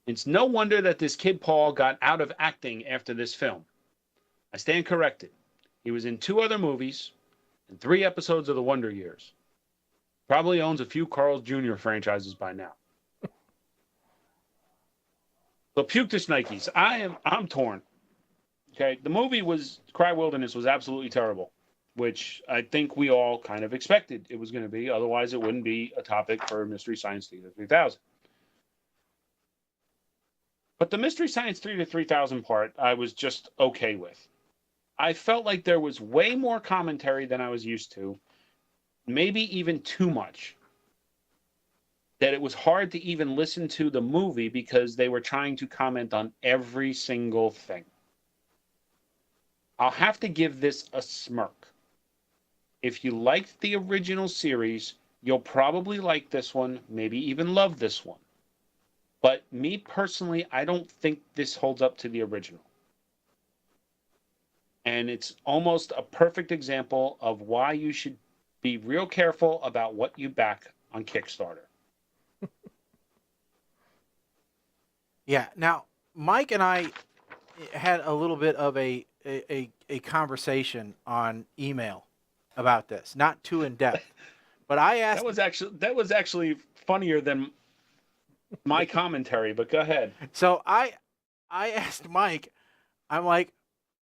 It's no wonder that this kid Paul got out of acting after this film. I stand corrected. He was in 2 other movies and 3 episodes of The Wonder Years. Probably owns a few Carl's Jr. franchises by now. So puke to Nikes. I'm torn. Okay, the movie Cry Wilderness was absolutely terrible, which I think we all kind of expected it was going to be. Otherwise, it wouldn't be a topic for Mystery Science Theater 3000. But the Mystery Science Theater 3000 part, I was just okay with. I felt like there was way more commentary than I was used to, maybe even too much. That it was hard to even listen to the movie because they were trying to comment on every single thing. I'll have to give this a smirk. If you liked the original series, you'll probably like this one, maybe even love this one. But me personally, I don't think this holds up to the original. And it's almost a perfect example of why you should be real careful about what you back on Kickstarter. Yeah. Now, Mike and I had a little bit of a conversation on email about this, not too in depth, but I asked. That was actually funnier than my commentary. But go ahead. So I asked Mike. I'm like,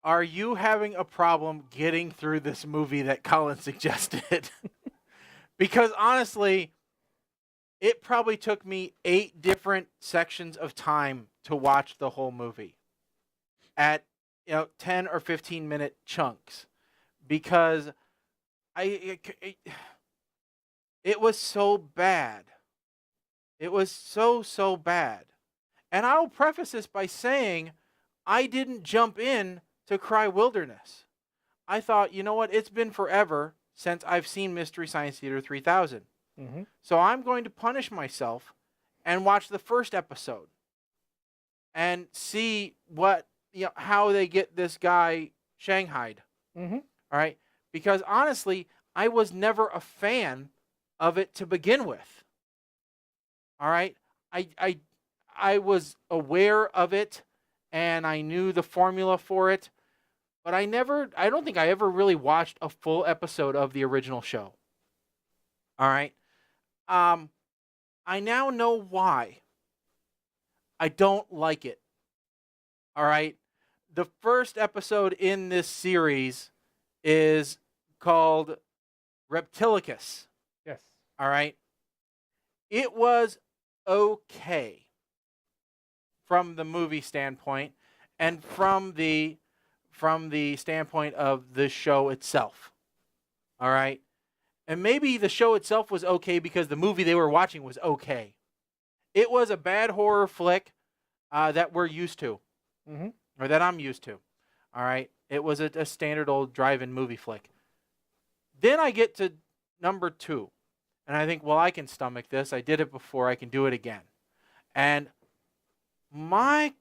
are you having a problem getting through this movie that Colin suggested? Because honestly, it probably took me 8 different sections of time to watch the whole movie at 10 or 15 minute chunks, because it was so bad. It was so bad. And I'll preface this by saying I didn't jump in to Cry Wilderness. I thought, you know what? It's been forever since I've seen Mystery Science Theater 3000. Mm-hmm. So I'm going to punish myself and watch the first episode and see how they get this guy shanghaied. Mm-hmm. All right? Because honestly, I was never a fan of it to begin with. All right? I was aware of it and I knew the formula for it, but I don't think I ever really watched a full episode of the original show. All right. I now know why I don't like it. All right. The first episode in this series is called Reptilicus. Yes. All right. It was okay from the movie standpoint and from the standpoint of the show itself. All right. And maybe the show itself was okay because the movie they were watching was okay. It was a bad horror flick that we're used to. Mm-hmm. Or that I'm used to. All right. It was a standard old drive-in movie flick. Then I get to number 2. And I think, well, I can stomach this. I did it before. I can do it again. And my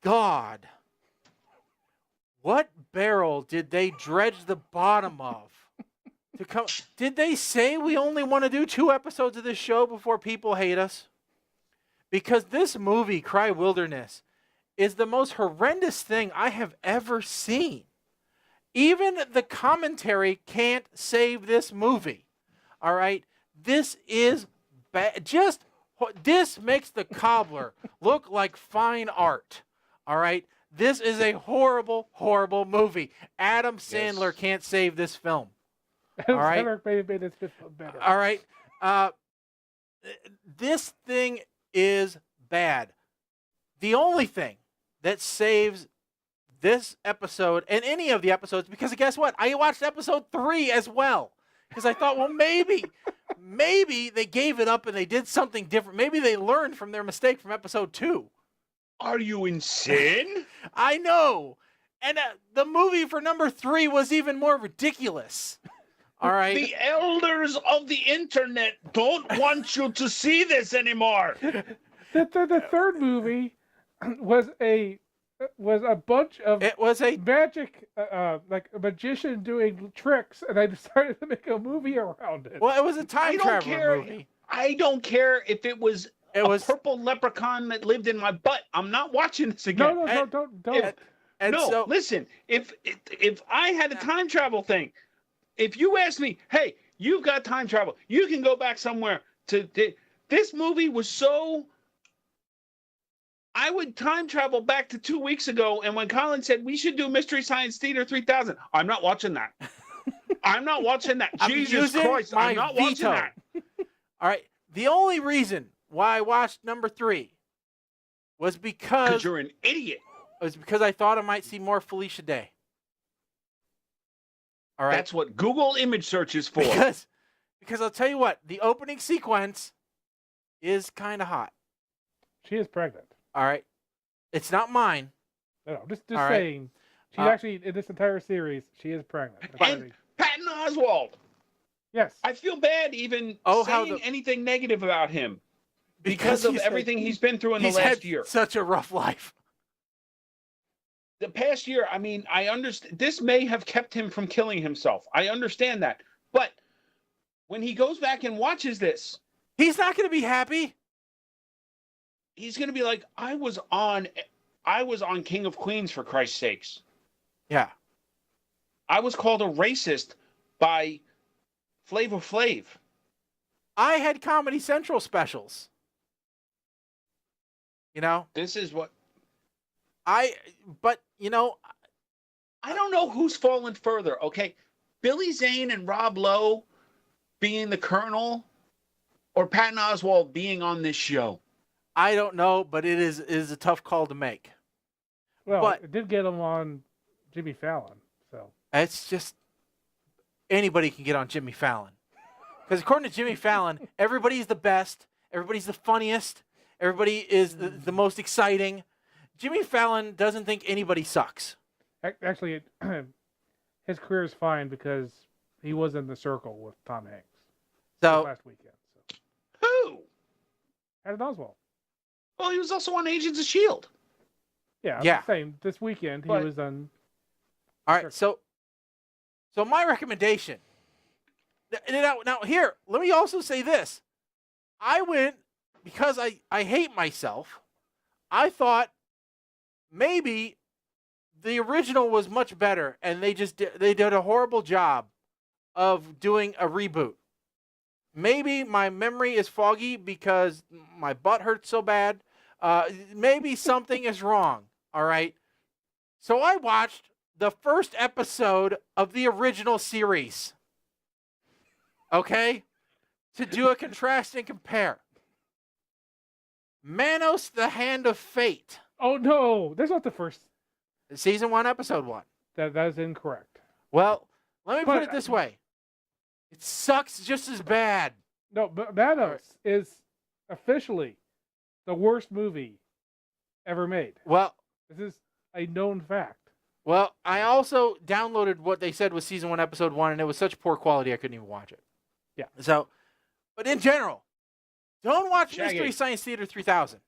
God, what barrel did they dredge the bottom of? To come? Did they say we only want to do 2 episodes of this show before people hate us? Because this movie, Cry Wilderness, is the most horrendous thing I have ever seen. Even the commentary can't save this movie. All right? This is bad. This makes The Cobbler look like fine art. All right? This is a horrible, horrible movie. Adam Sandler can't save this film. All right? Made this film better. All right? This thing is bad. The only thing that saves this episode and any of the episodes, because guess what? I watched episode 3 as well. Because I thought, well, maybe they gave it up and they did something different. Maybe they learned from their mistake from episode 2. Are you insane? I know. And the movie for number 3 was even more ridiculous. All right. The elders of the internet don't want you to see this anymore. The third movie was a bunch of magic, like a magician doing tricks, and I decided to make a movie around it. Well, it was a time traveler movie. I don't care if it was a purple leprechaun that lived in my butt. I'm not watching this again. No, don't. Listen. If I had a time travel thing, if you asked me, hey, you've got time travel, you can go back somewhere to. This movie was so. I would time travel back to 2 weeks ago, and when Colin said we should do Mystery Science Theater 3000, I'm not watching that. I'm not watching that. Jesus Christ, I'm not watching that. All right. The only reason why I watched number 3 was because you're an idiot. It was because I thought I might see more Felicia Day. All right. That's what Google image search is for. Because I'll tell you what, the opening sequence is kind of hot. She is pregnant. All right. It's not mine. No, just saying. She's actually, in this entire series, she is pregnant. And Patton Oswalt. Yes. I feel bad even saying anything negative about him because of everything he's been through in the last year. Such a rough life. The past year, I mean, I understand. This may have kept him from killing himself. I understand that. But when he goes back and watches this, he's not going to be happy. He's going to be like, I was on King of Queens, for Christ's sakes. Yeah. I was called a racist by Flavor Flav. I had Comedy Central specials. You know? This is what... But, you know... I don't know who's fallen further, okay? Billy Zane and Rob Lowe being the Colonel, or Patton Oswalt being on this show? I don't know, but it is a tough call to make. Well, it did get him on Jimmy Fallon, so... It's just... Anybody can get on Jimmy Fallon. Because according to Jimmy Fallon, everybody's the best, everybody's the funniest, everybody is the most exciting. Jimmy Fallon doesn't think anybody sucks. Actually, his career is fine because he was in The Circle with Tom Hanks last weekend. So. Who? Patton Oswalt. Well, he was also on Agents of S.H.I.E.L.D. Yeah. Same. This weekend he was on... All right, so my recommendation... Now, here, let me also say this. I went, because I hate myself, I thought maybe the original was much better, and they did a horrible job of doing a reboot. Maybe my memory is foggy because my butt hurts so bad. Maybe something is wrong. All right. So I watched the first episode of the original series. Okay? To do a contrast and compare. Manos, the Hand of Fate. Oh, no. That's not the first. Season 1, episode 1. That is incorrect. Well, let me put it this way. It sucks just as bad. No, but Manos is officially the worst movie ever made. Well, this is a known fact. Well, I also downloaded what they said was season 1, episode 1, and it was such poor quality I couldn't even watch it. Yeah. So, but in general, don't watch Shaggy. Mystery Science Theater 3000.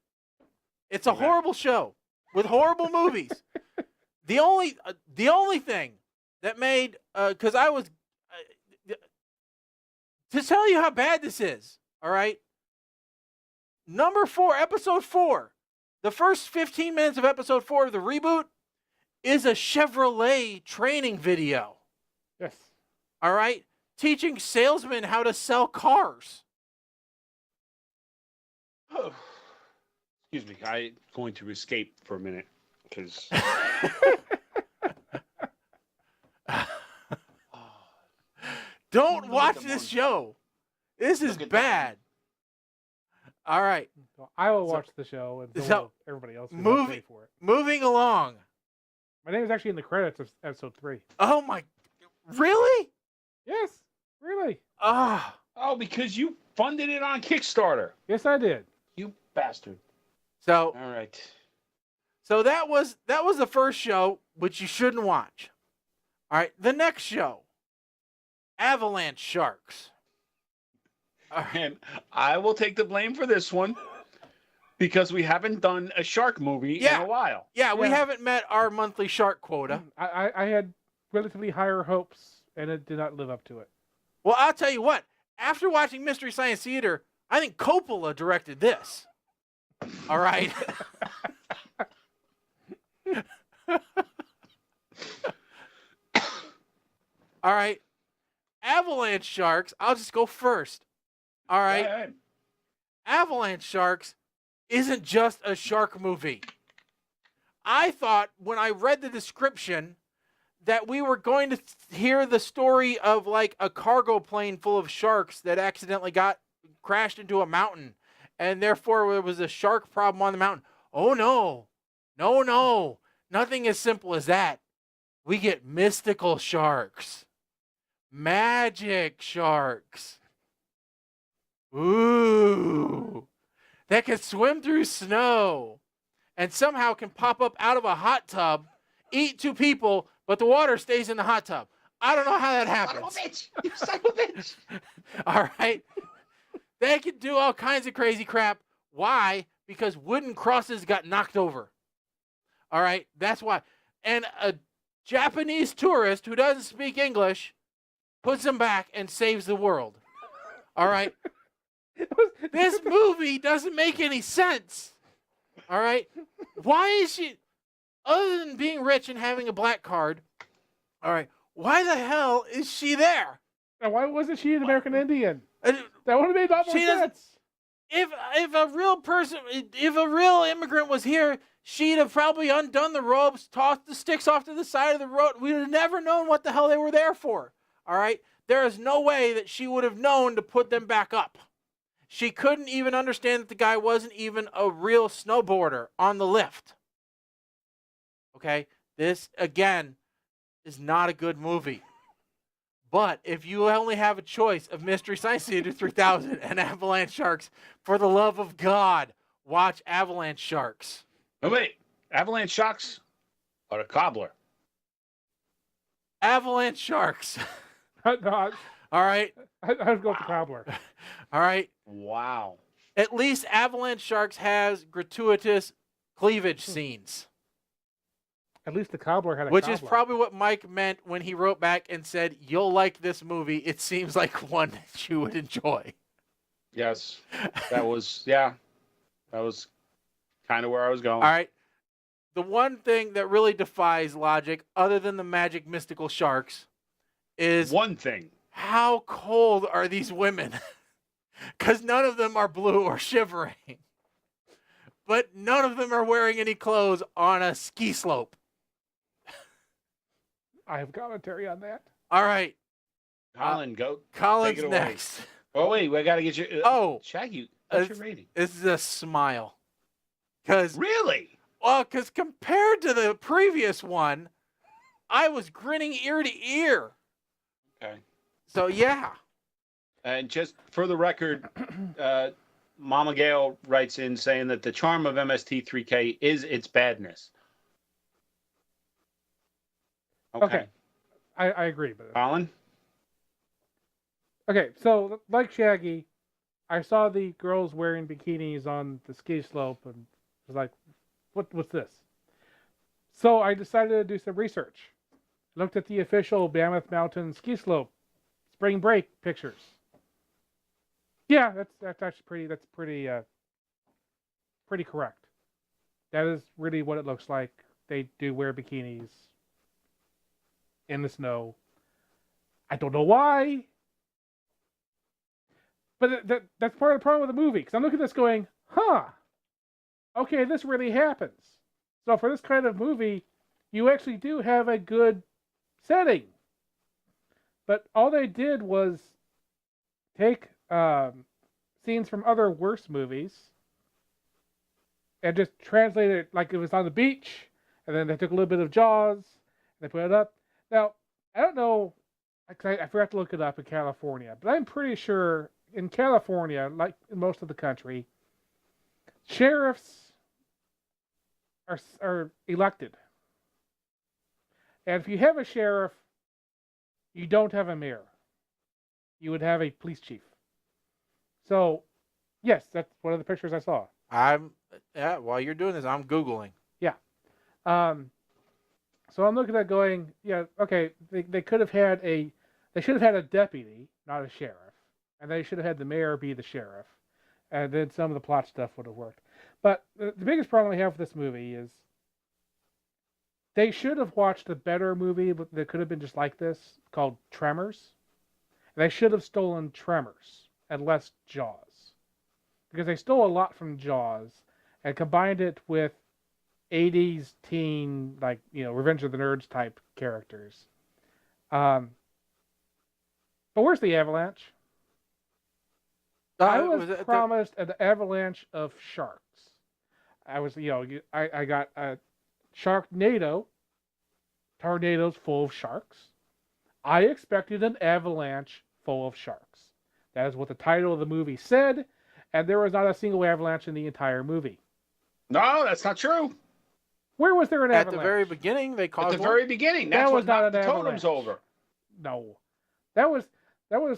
It's a horrible show with horrible movies. The only thing that made, because I was, to tell you how bad this is, all right? Number 4, episode 4, the first 15 minutes of episode 4 of the reboot is a Chevrolet training video. Yes. All right? Teaching salesmen how to sell cars. Oh. Excuse me. I'm going to escape for a minute because. Don't watch this show. This is bad. All right. So I will watch the show and so everybody else will pay for it. Moving along. My name is actually in the credits of episode 3. Oh my! Really? Yes, really. Oh, because you funded it on Kickstarter. Yes, I did. You bastard. So all right. So that was the first show, which you shouldn't watch. All right, the next show, Avalanche Sharks. And I will take the blame for this one because we haven't done a shark movie in a while. Yeah, we haven't met our monthly shark quota. I had relatively higher hopes, and it did not live up to it. Well, I'll tell you what. After watching Mystery Science Theater, I think Coppola directed this. All right. All right. Avalanche Sharks. I'll just go first. All right. Yeah. Avalanche Sharks isn't just a shark movie. I thought when I read the description that we were going to hear the story of like a cargo plane full of sharks that accidentally crashed into a mountain, and therefore there was a shark problem on the mountain. Oh no. No. Nothing as simple as that. We get mystical sharks. Magic sharks. Ooh. That can swim through snow and somehow can pop up out of a hot tub, eat 2 people, but the water stays in the hot tub. I don't know how that happens. Son of a bitch! You son of a bitch! All right. They can do all kinds of crazy crap. Why? Because wooden crosses got knocked over. All right. That's why. And a Japanese tourist who doesn't speak English puts them back and saves the world. All right. This movie doesn't make any sense. All right. Why is she, other than being rich and having a black card, all right, why the hell is she there? And why wasn't she an American Indian? That would have made a lot more sense. If a real immigrant was here, she'd have probably undone the ropes, tossed the sticks off to the side of the road. We'd have never known what the hell they were there for. All right. There is no way that she would have known to put them back up. She couldn't even understand that the guy wasn't even a real snowboarder on the lift. Okay? This, again, is not a good movie. But if you only have a choice of Mystery Science Theater 3000 and Avalanche Sharks, for the love of God, watch Avalanche Sharks. Oh, wait. Avalanche Sharks or a cobbler? Avalanche Sharks. No, all right. I'd go with the cobbler. All right. Wow. At least Avalanche Sharks has gratuitous cleavage scenes. At least the cobbler had a Which cobbler. is probably what Mike meant when he wrote back and said, "You'll like this movie. It seems like one that you would enjoy." Yes. That was, that was kind of where I was going. All right. the one thing that really defies logic, other than the magic mystical sharks, is one thing. How cold are these women? Because none of them are blue or shivering. But none of them are wearing any clothes on a ski slope. I have commentary on that. All right. Colin, go. Colin's take it away. next. Oh, wait, we got to get you. Shaggy, what's your rating? This is a smile. Cause, really? Well, because compared to the previous one, I was grinning ear to ear. Okay. So, yeah. And just for the record, Mama Gail writes in saying that the charm of MST3K is its badness. Okay. I agree. But Colin? Okay, so like Shaggy, I saw the girls wearing bikinis on the ski slope and was like, what's this? So I decided to do some research. Looked at the official Mammoth Mountain ski slope spring break pictures. Yeah, that's actually pretty correct. That is really what it looks like. They do wear bikinis in the snow. I don't know why. But that's part of the problem with the movie. Because I'm looking at this going, okay, this really happens. So for this kind of movie, you actually do have a good setting. But all they did was take scenes from other worse movies and just translate it like it was on the beach. And then they took a little bit of Jaws and they put it up. Now, I don't know, I forgot to look it up in California, but I'm pretty sure in California, like in most of the country, sheriffs are elected. And if you have a sheriff, you don't have a mayor. You would have a police chief. So, yes, that's one of the pictures I saw. While you're doing this, I'm Googling. Yeah. So I'm looking at going, yeah, okay, they should have had a deputy, not a sheriff. And they should have had the mayor be the sheriff. And then some of the plot stuff would have worked. But the biggest problem I have with this movie is they should have watched a better movie that could have been just like this, called Tremors. And they should have stolen Tremors and less Jaws. Because they stole a lot from Jaws and combined it with 80s teen, like, Revenge of the Nerds type characters. But where's the Avalanche? I was promised an avalanche of sharks. I was, I got a Sharknado, tornadoes full of sharks. I expected an avalanche full of sharks. That is what the title of the movie said, and there was not a single avalanche in the entire movie. No, that's not true. Where was there an avalanche? At the very beginning, they caused At the very beginning. That's that what was not knocked an the totems avalanche. over. No. That was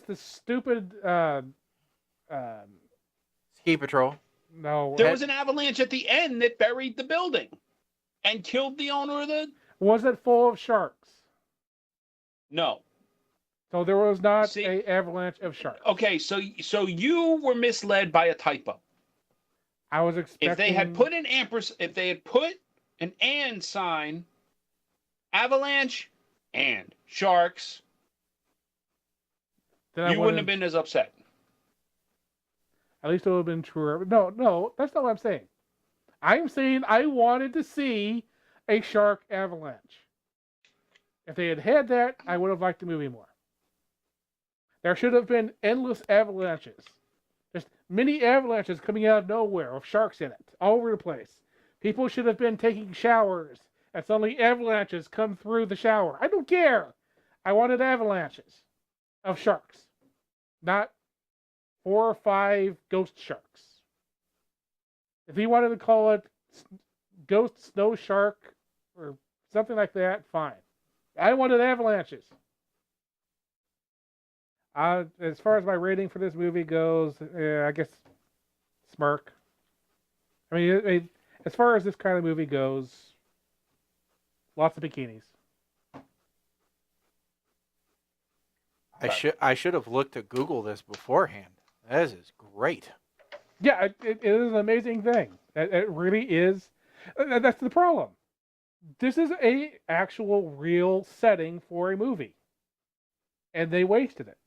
the stupid Ski Patrol. No. There was an avalanche at the end that buried the building and killed the owner of the... Was it full of sharks? No. So there was not an avalanche of sharks. Okay, so you were misled by a typo. I was expecting... If they had put an and sign, avalanche and sharks, you wouldn't have been as upset. At least it would have been truer. No, that's not what I'm saying. I'm saying I wanted to see a shark avalanche. If they had had that, I would have liked the movie more. There should have been endless avalanches. Just mini avalanches coming out of nowhere with sharks in it, all over the place. People should have been taking showers, and suddenly avalanches come through the shower. I don't care. I wanted avalanches of sharks, not 4 or 5 ghost sharks. If you wanted to call it ghost snow shark or something like that, fine. I wanted avalanches. As far as my rating for this movie goes, I guess smirk. I mean, as far as this kind of movie goes, lots of bikinis. I should have looked at Google this beforehand. This is great. Yeah, it is an amazing thing. It really is. That's the problem. This is a actual real setting for a movie. And they wasted it.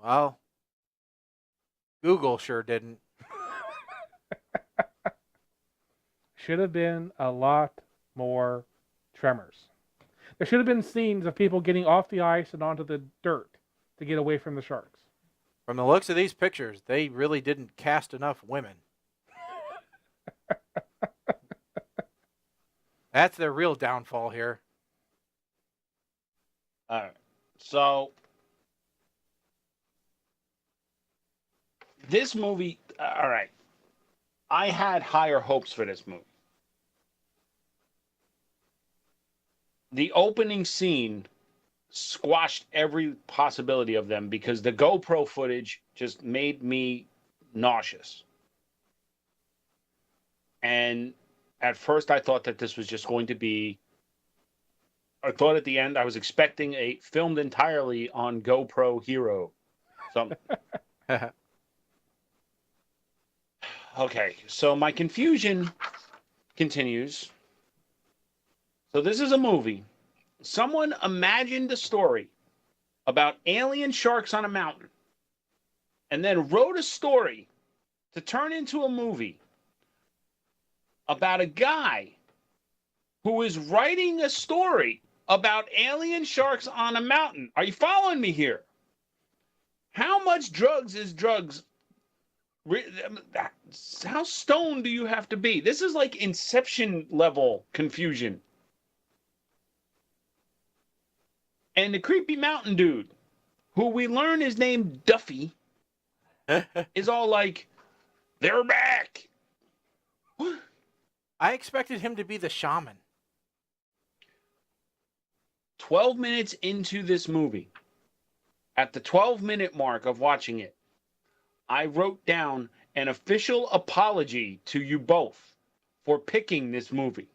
Well, Google sure didn't. Should have been a lot more tremors. There should have been scenes of people getting off the ice and onto the dirt to get away from the sharks. From the looks of these pictures, they really didn't cast enough women. That's their real downfall here. All right. So this movie, all right. I had higher hopes for this movie. The opening scene squashed every possibility of them because the GoPro footage just made me nauseous. And at first I thought that this was just going to be, I thought at the end I was expecting a filmed entirely on GoPro Hero. Something. Okay, so my confusion continues. So this is a movie. Someone imagined a story about alien sharks on a mountain and then wrote a story to turn into a movie about a guy who is writing a story about alien sharks on a mountain. Are you following me here? How much drugs is drugs? How stoned do you have to be? This is like Inception level confusion. And the creepy mountain dude, who we learn is named Duffy, is all like, they're back. What? I expected him to be the shaman. 12 minutes into this movie, at the 12-minute mark of watching it, I wrote down an official apology to you both for picking this movie.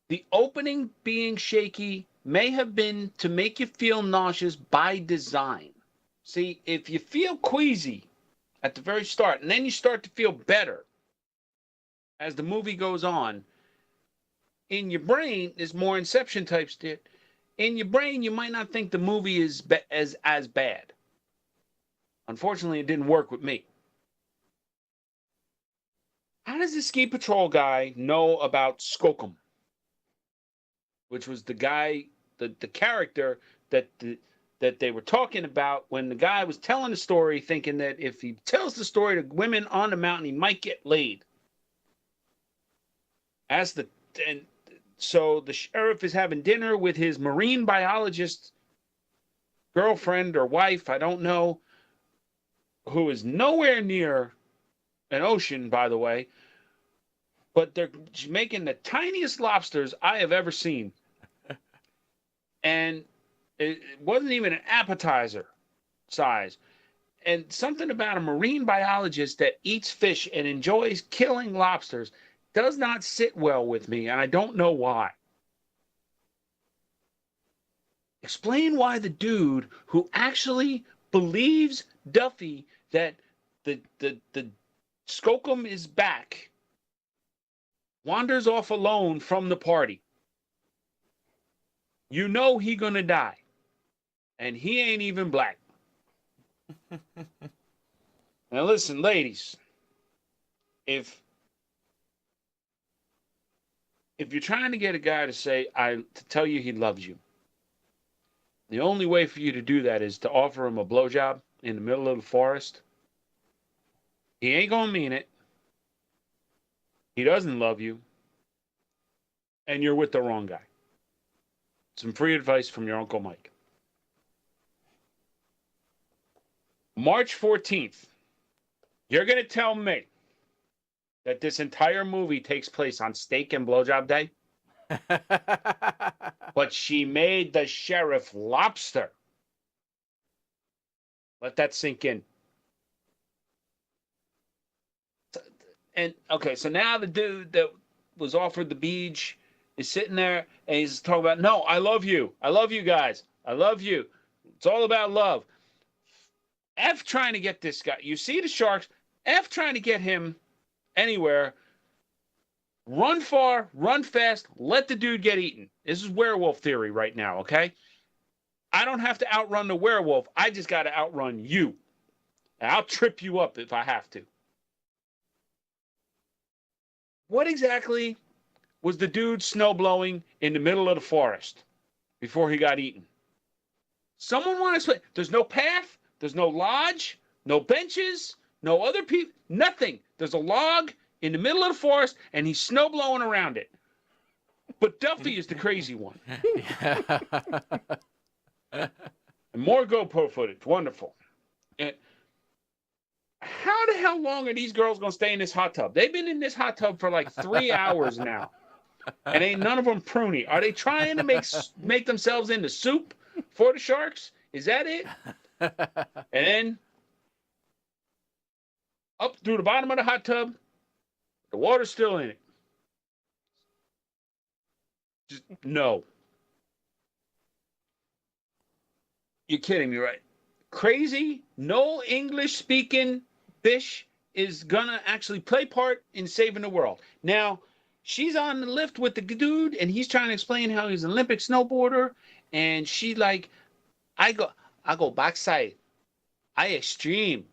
The opening being shaky may have been to make you feel nauseous by design. See, if you feel queasy at the very start, and then you start to feel better as the movie goes on, in your brain, there's more Inception type stuff. In your brain, you might not think the movie is as bad. Unfortunately, it didn't work with me. How does the ski patrol guy know about Skookum? Which was the guy, the character that they were talking about when the guy was telling the story, thinking that if he tells the story to women on the mountain, he might get laid. So the sheriff is having dinner with his marine biologist girlfriend or wife, I don't know, who is nowhere near an ocean, by the way, but they're making the tiniest lobsters I have ever seen. And it wasn't even an appetizer size. And something about a marine biologist that eats fish and enjoys killing lobsters does not sit well with me, and I don't know why. Explain why the dude who actually believes Duffy that the Skookum is back wanders off alone from the party. You know he gonna die. And he ain't even black. Now listen, ladies. If you're trying to get a guy to tell you he loves you, the only way for you to do that is to offer him a blowjob in the middle of the forest. He ain't gonna mean it. He doesn't love you. And you're with the wrong guy. Some free advice from your Uncle Mike. March 14th. You're going to tell me that this entire movie takes place on Steak and Blowjob Day? But she made the sheriff lobster. Let that sink in. And, okay, so now the dude that was offered the beach is sitting there and he's talking about, no, I love you. I love you guys. I love you. It's all about love. F trying to get this guy. You see the sharks. F trying to get him anywhere. Run far, run fast, let the dude get eaten. This is werewolf theory right now, okay? I don't have to outrun the werewolf. I just got to outrun you. And I'll trip you up if I have to. What exactly was the dude snow blowing in the middle of the forest before he got eaten? Someone want to explain? There's no path. There's no lodge. No benches. No other people. Nothing. There's a log in the middle of the forest, and he's snow blowing around it. But Duffy is the crazy one. And more GoPro footage. Wonderful. And how the hell long are these girls going to stay in this hot tub? They've been in this hot tub for like 3 hours now. And ain't none of them pruny. Are they trying to make themselves into soup for the sharks? Is that it? And then up through the bottom of the hot tub, the water's still in it. Just no. You're kidding me, right? Crazy, no English-speaking fish is gonna actually play part in saving the world. Now, she's on the lift with the dude, and he's trying to explain how he's an Olympic snowboarder, and she like, I go backside. I extreme.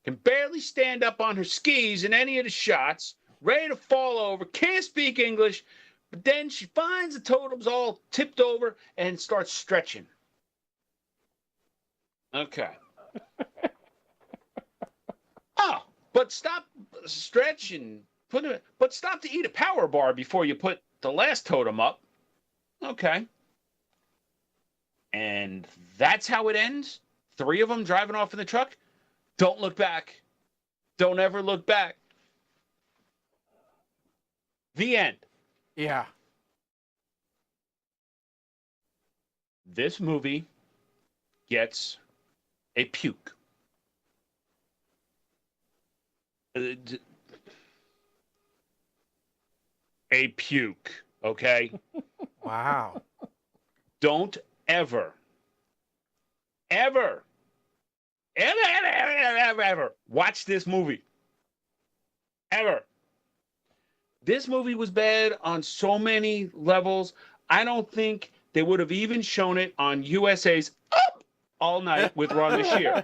Can barely stand up on her skis in any of the shots, ready to fall over, can't speak English, but then she finds the totems all tipped over and starts stretching. Okay. Oh, but stop stretching. But stop to eat a power bar before you put the last totem up. Okay. And that's how it ends? 3 of them driving off in the truck? Don't look back. Don't ever look back. The end. Yeah. This movie gets a puke. A puke, okay? Wow. Don't ever watch this movie. Ever. This movie was bad on so many levels. I don't think they would have even shown it on USA's Up All Night with Ron Bashir.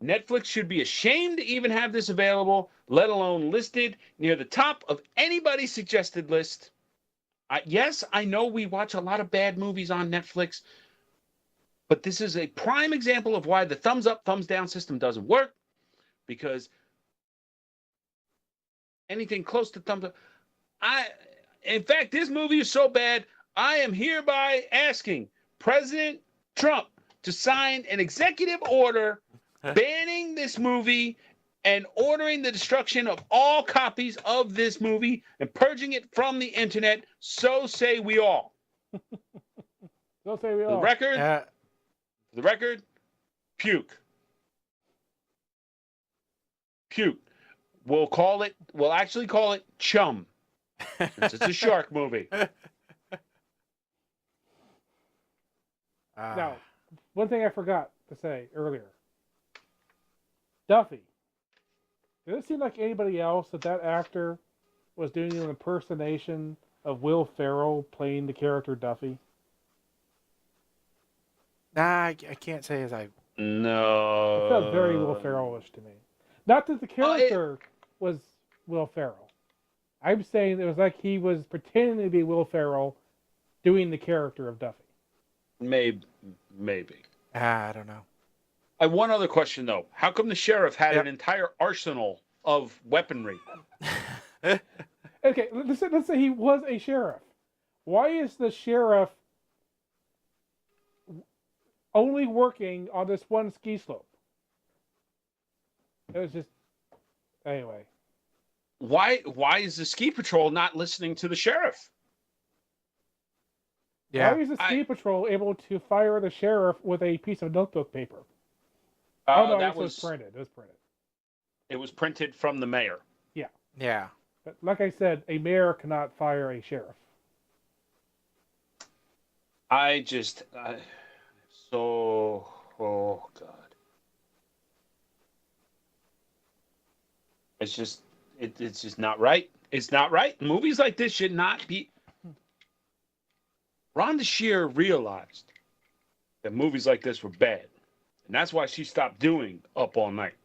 Netflix should be ashamed to even have this available, let alone listed near the top of anybody's suggested list. Yes, I know we watch a lot of bad movies on Netflix, but this is a prime example of why the thumbs up, thumbs down system doesn't work, because anything close to thumbs up, in fact, this movie is so bad, I am hereby asking President Trump to sign an executive order banning this movie and ordering the destruction of all copies of this movie and purging it from the internet. So say we all. So say we all. The record, puke. Puke. We'll actually call it Chum, since it's a shark movie. Now, one thing I forgot to say earlier. Duffy. Did it seem like anybody else that actor was doing an impersonation of Will Ferrell playing the character Duffy? Nah, I can't say as I... No. It felt very Will Ferrell-ish to me. Not that the character was Will Ferrell. I'm saying it was like he was pretending to be Will Ferrell doing the character of Duffy. Maybe. I don't know. I have one other question, though. How come the sheriff had an entire arsenal of weaponry? Okay, let's say he was a sheriff. Why is the sheriff only working on this one ski slope? It was just... Anyway. Why is the ski patrol not listening to the sheriff? Yeah. Why is the ski patrol able to fire the sheriff with a piece of notebook paper? No, it was printed. It was printed. It was printed from the mayor. Yeah. Yeah. But like I said, a mayor cannot fire a sheriff. Oh God. It's just it's just not right. It's not right. Movies like this should not be. Rhonda Shear realized that movies like this were bad, and that's why she stopped doing Up All Night,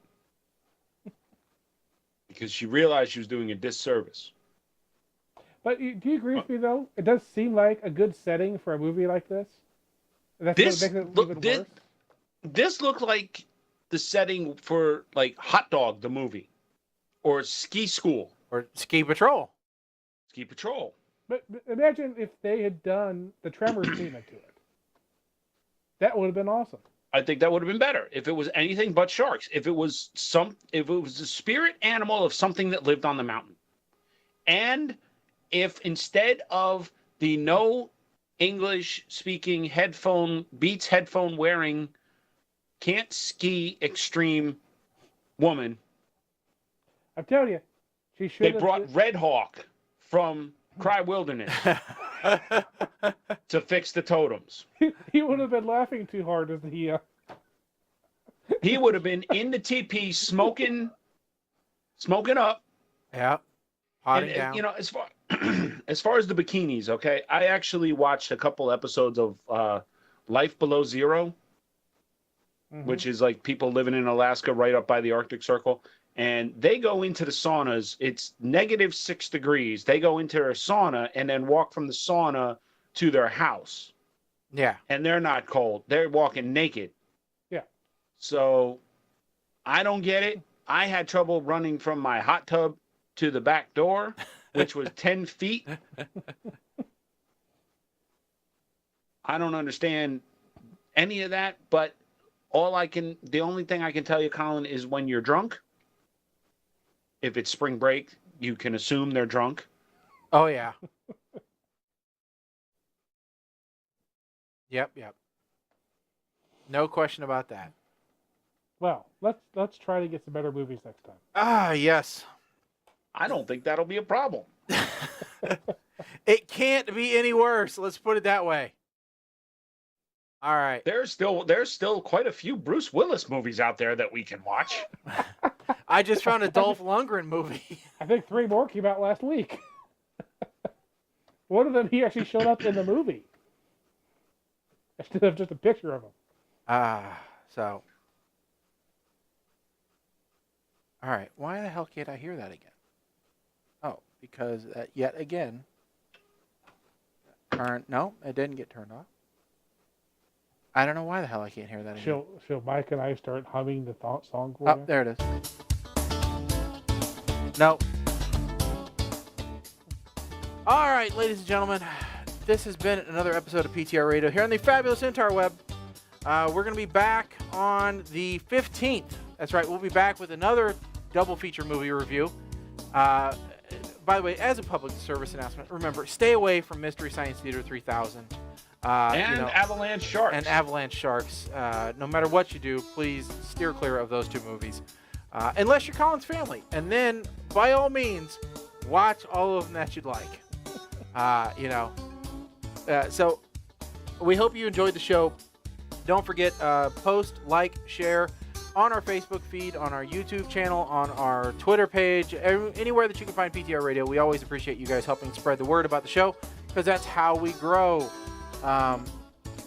because she realized she was doing a disservice. But do you agree with me, though? It does seem like a good setting for a movie like this. That's what makes it even worse. This looked like the setting for, like, Hot Dog, the movie, or Ski School. Or Ski Patrol. Ski Patrol. But imagine if they had done the Tremors theme into it. That would have been awesome. I think that would have been better if it was anything but sharks. If it was the spirit animal of something that lived on the mountain. And if instead of the no English speaking Beats headphone wearing, can't ski extreme woman, I'm telling you, she should have. They brought Red Hawk from Cry Wilderness to fix the totems. He would have been laughing too hard as he would have been in the teepee smoking up. Yeah. Potting down. You know, as far as the bikinis, okay, I actually watched a couple episodes of Life Below Zero, which is like people living in Alaska right up by the Arctic Circle. And they go into the saunas. It's -6 degrees. They go into their sauna and then walk from the sauna to their house. Yeah. And they're not cold. They're walking naked. Yeah. So I don't get it. I had trouble running from my hot tub to the back door, which was 10 feet. I don't understand any of that, but the only thing I can tell you, Colin, is when you're drunk, if it's spring break, you can assume they're drunk. Oh, yeah. Yep. No question about that. Well, let's try to get some better movies next time. Ah, yes. I don't think that'll be a problem. It can't be any worse. Let's put it that way. All right. There's still quite a few Bruce Willis movies out there that we can watch. I just found a Dolph Lundgren movie. I think 3 more came out last week. One of them, he actually showed up in the movie. Instead of just a picture of him. So. All right. Why the hell can't I hear that again? Oh, because yet again. No, it didn't get turned off. I don't know why the hell I can't hear that again. Shall Mike and I start humming the song for you? Oh, there it is. No. All right, ladies and gentlemen, this has been another episode of PTR Radio here on the fabulous interweb. We're going to be back on the 15th. That's right, we'll be back with another double feature movie review. By the way, as a public service announcement, remember, stay away from Mystery Science Theater 3000. Avalanche Sharks. And Avalanche Sharks. No matter what you do, please steer clear of those 2 movies. Unless you're Colin's family. And then, by all means, watch all of them that you'd like. So, we hope you enjoyed the show. Don't forget, post, like, share on our Facebook feed, on our YouTube channel, on our Twitter page, anywhere that you can find PTR Radio. We always appreciate you guys helping spread the word about the show, because that's how we grow.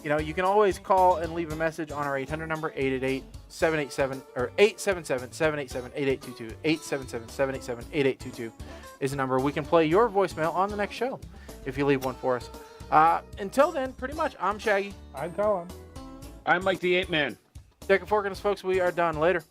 You can always call and leave a message on our 800 number, 888-787, or 877-787-8822. 877-787-8822 is the number. We can play your voicemail on the next show if you leave one for us. Until then, pretty much, I'm Shaggy. I'm Colin. I'm Mike the Ape Man. Stick a fork in us, folks. We are done. Later.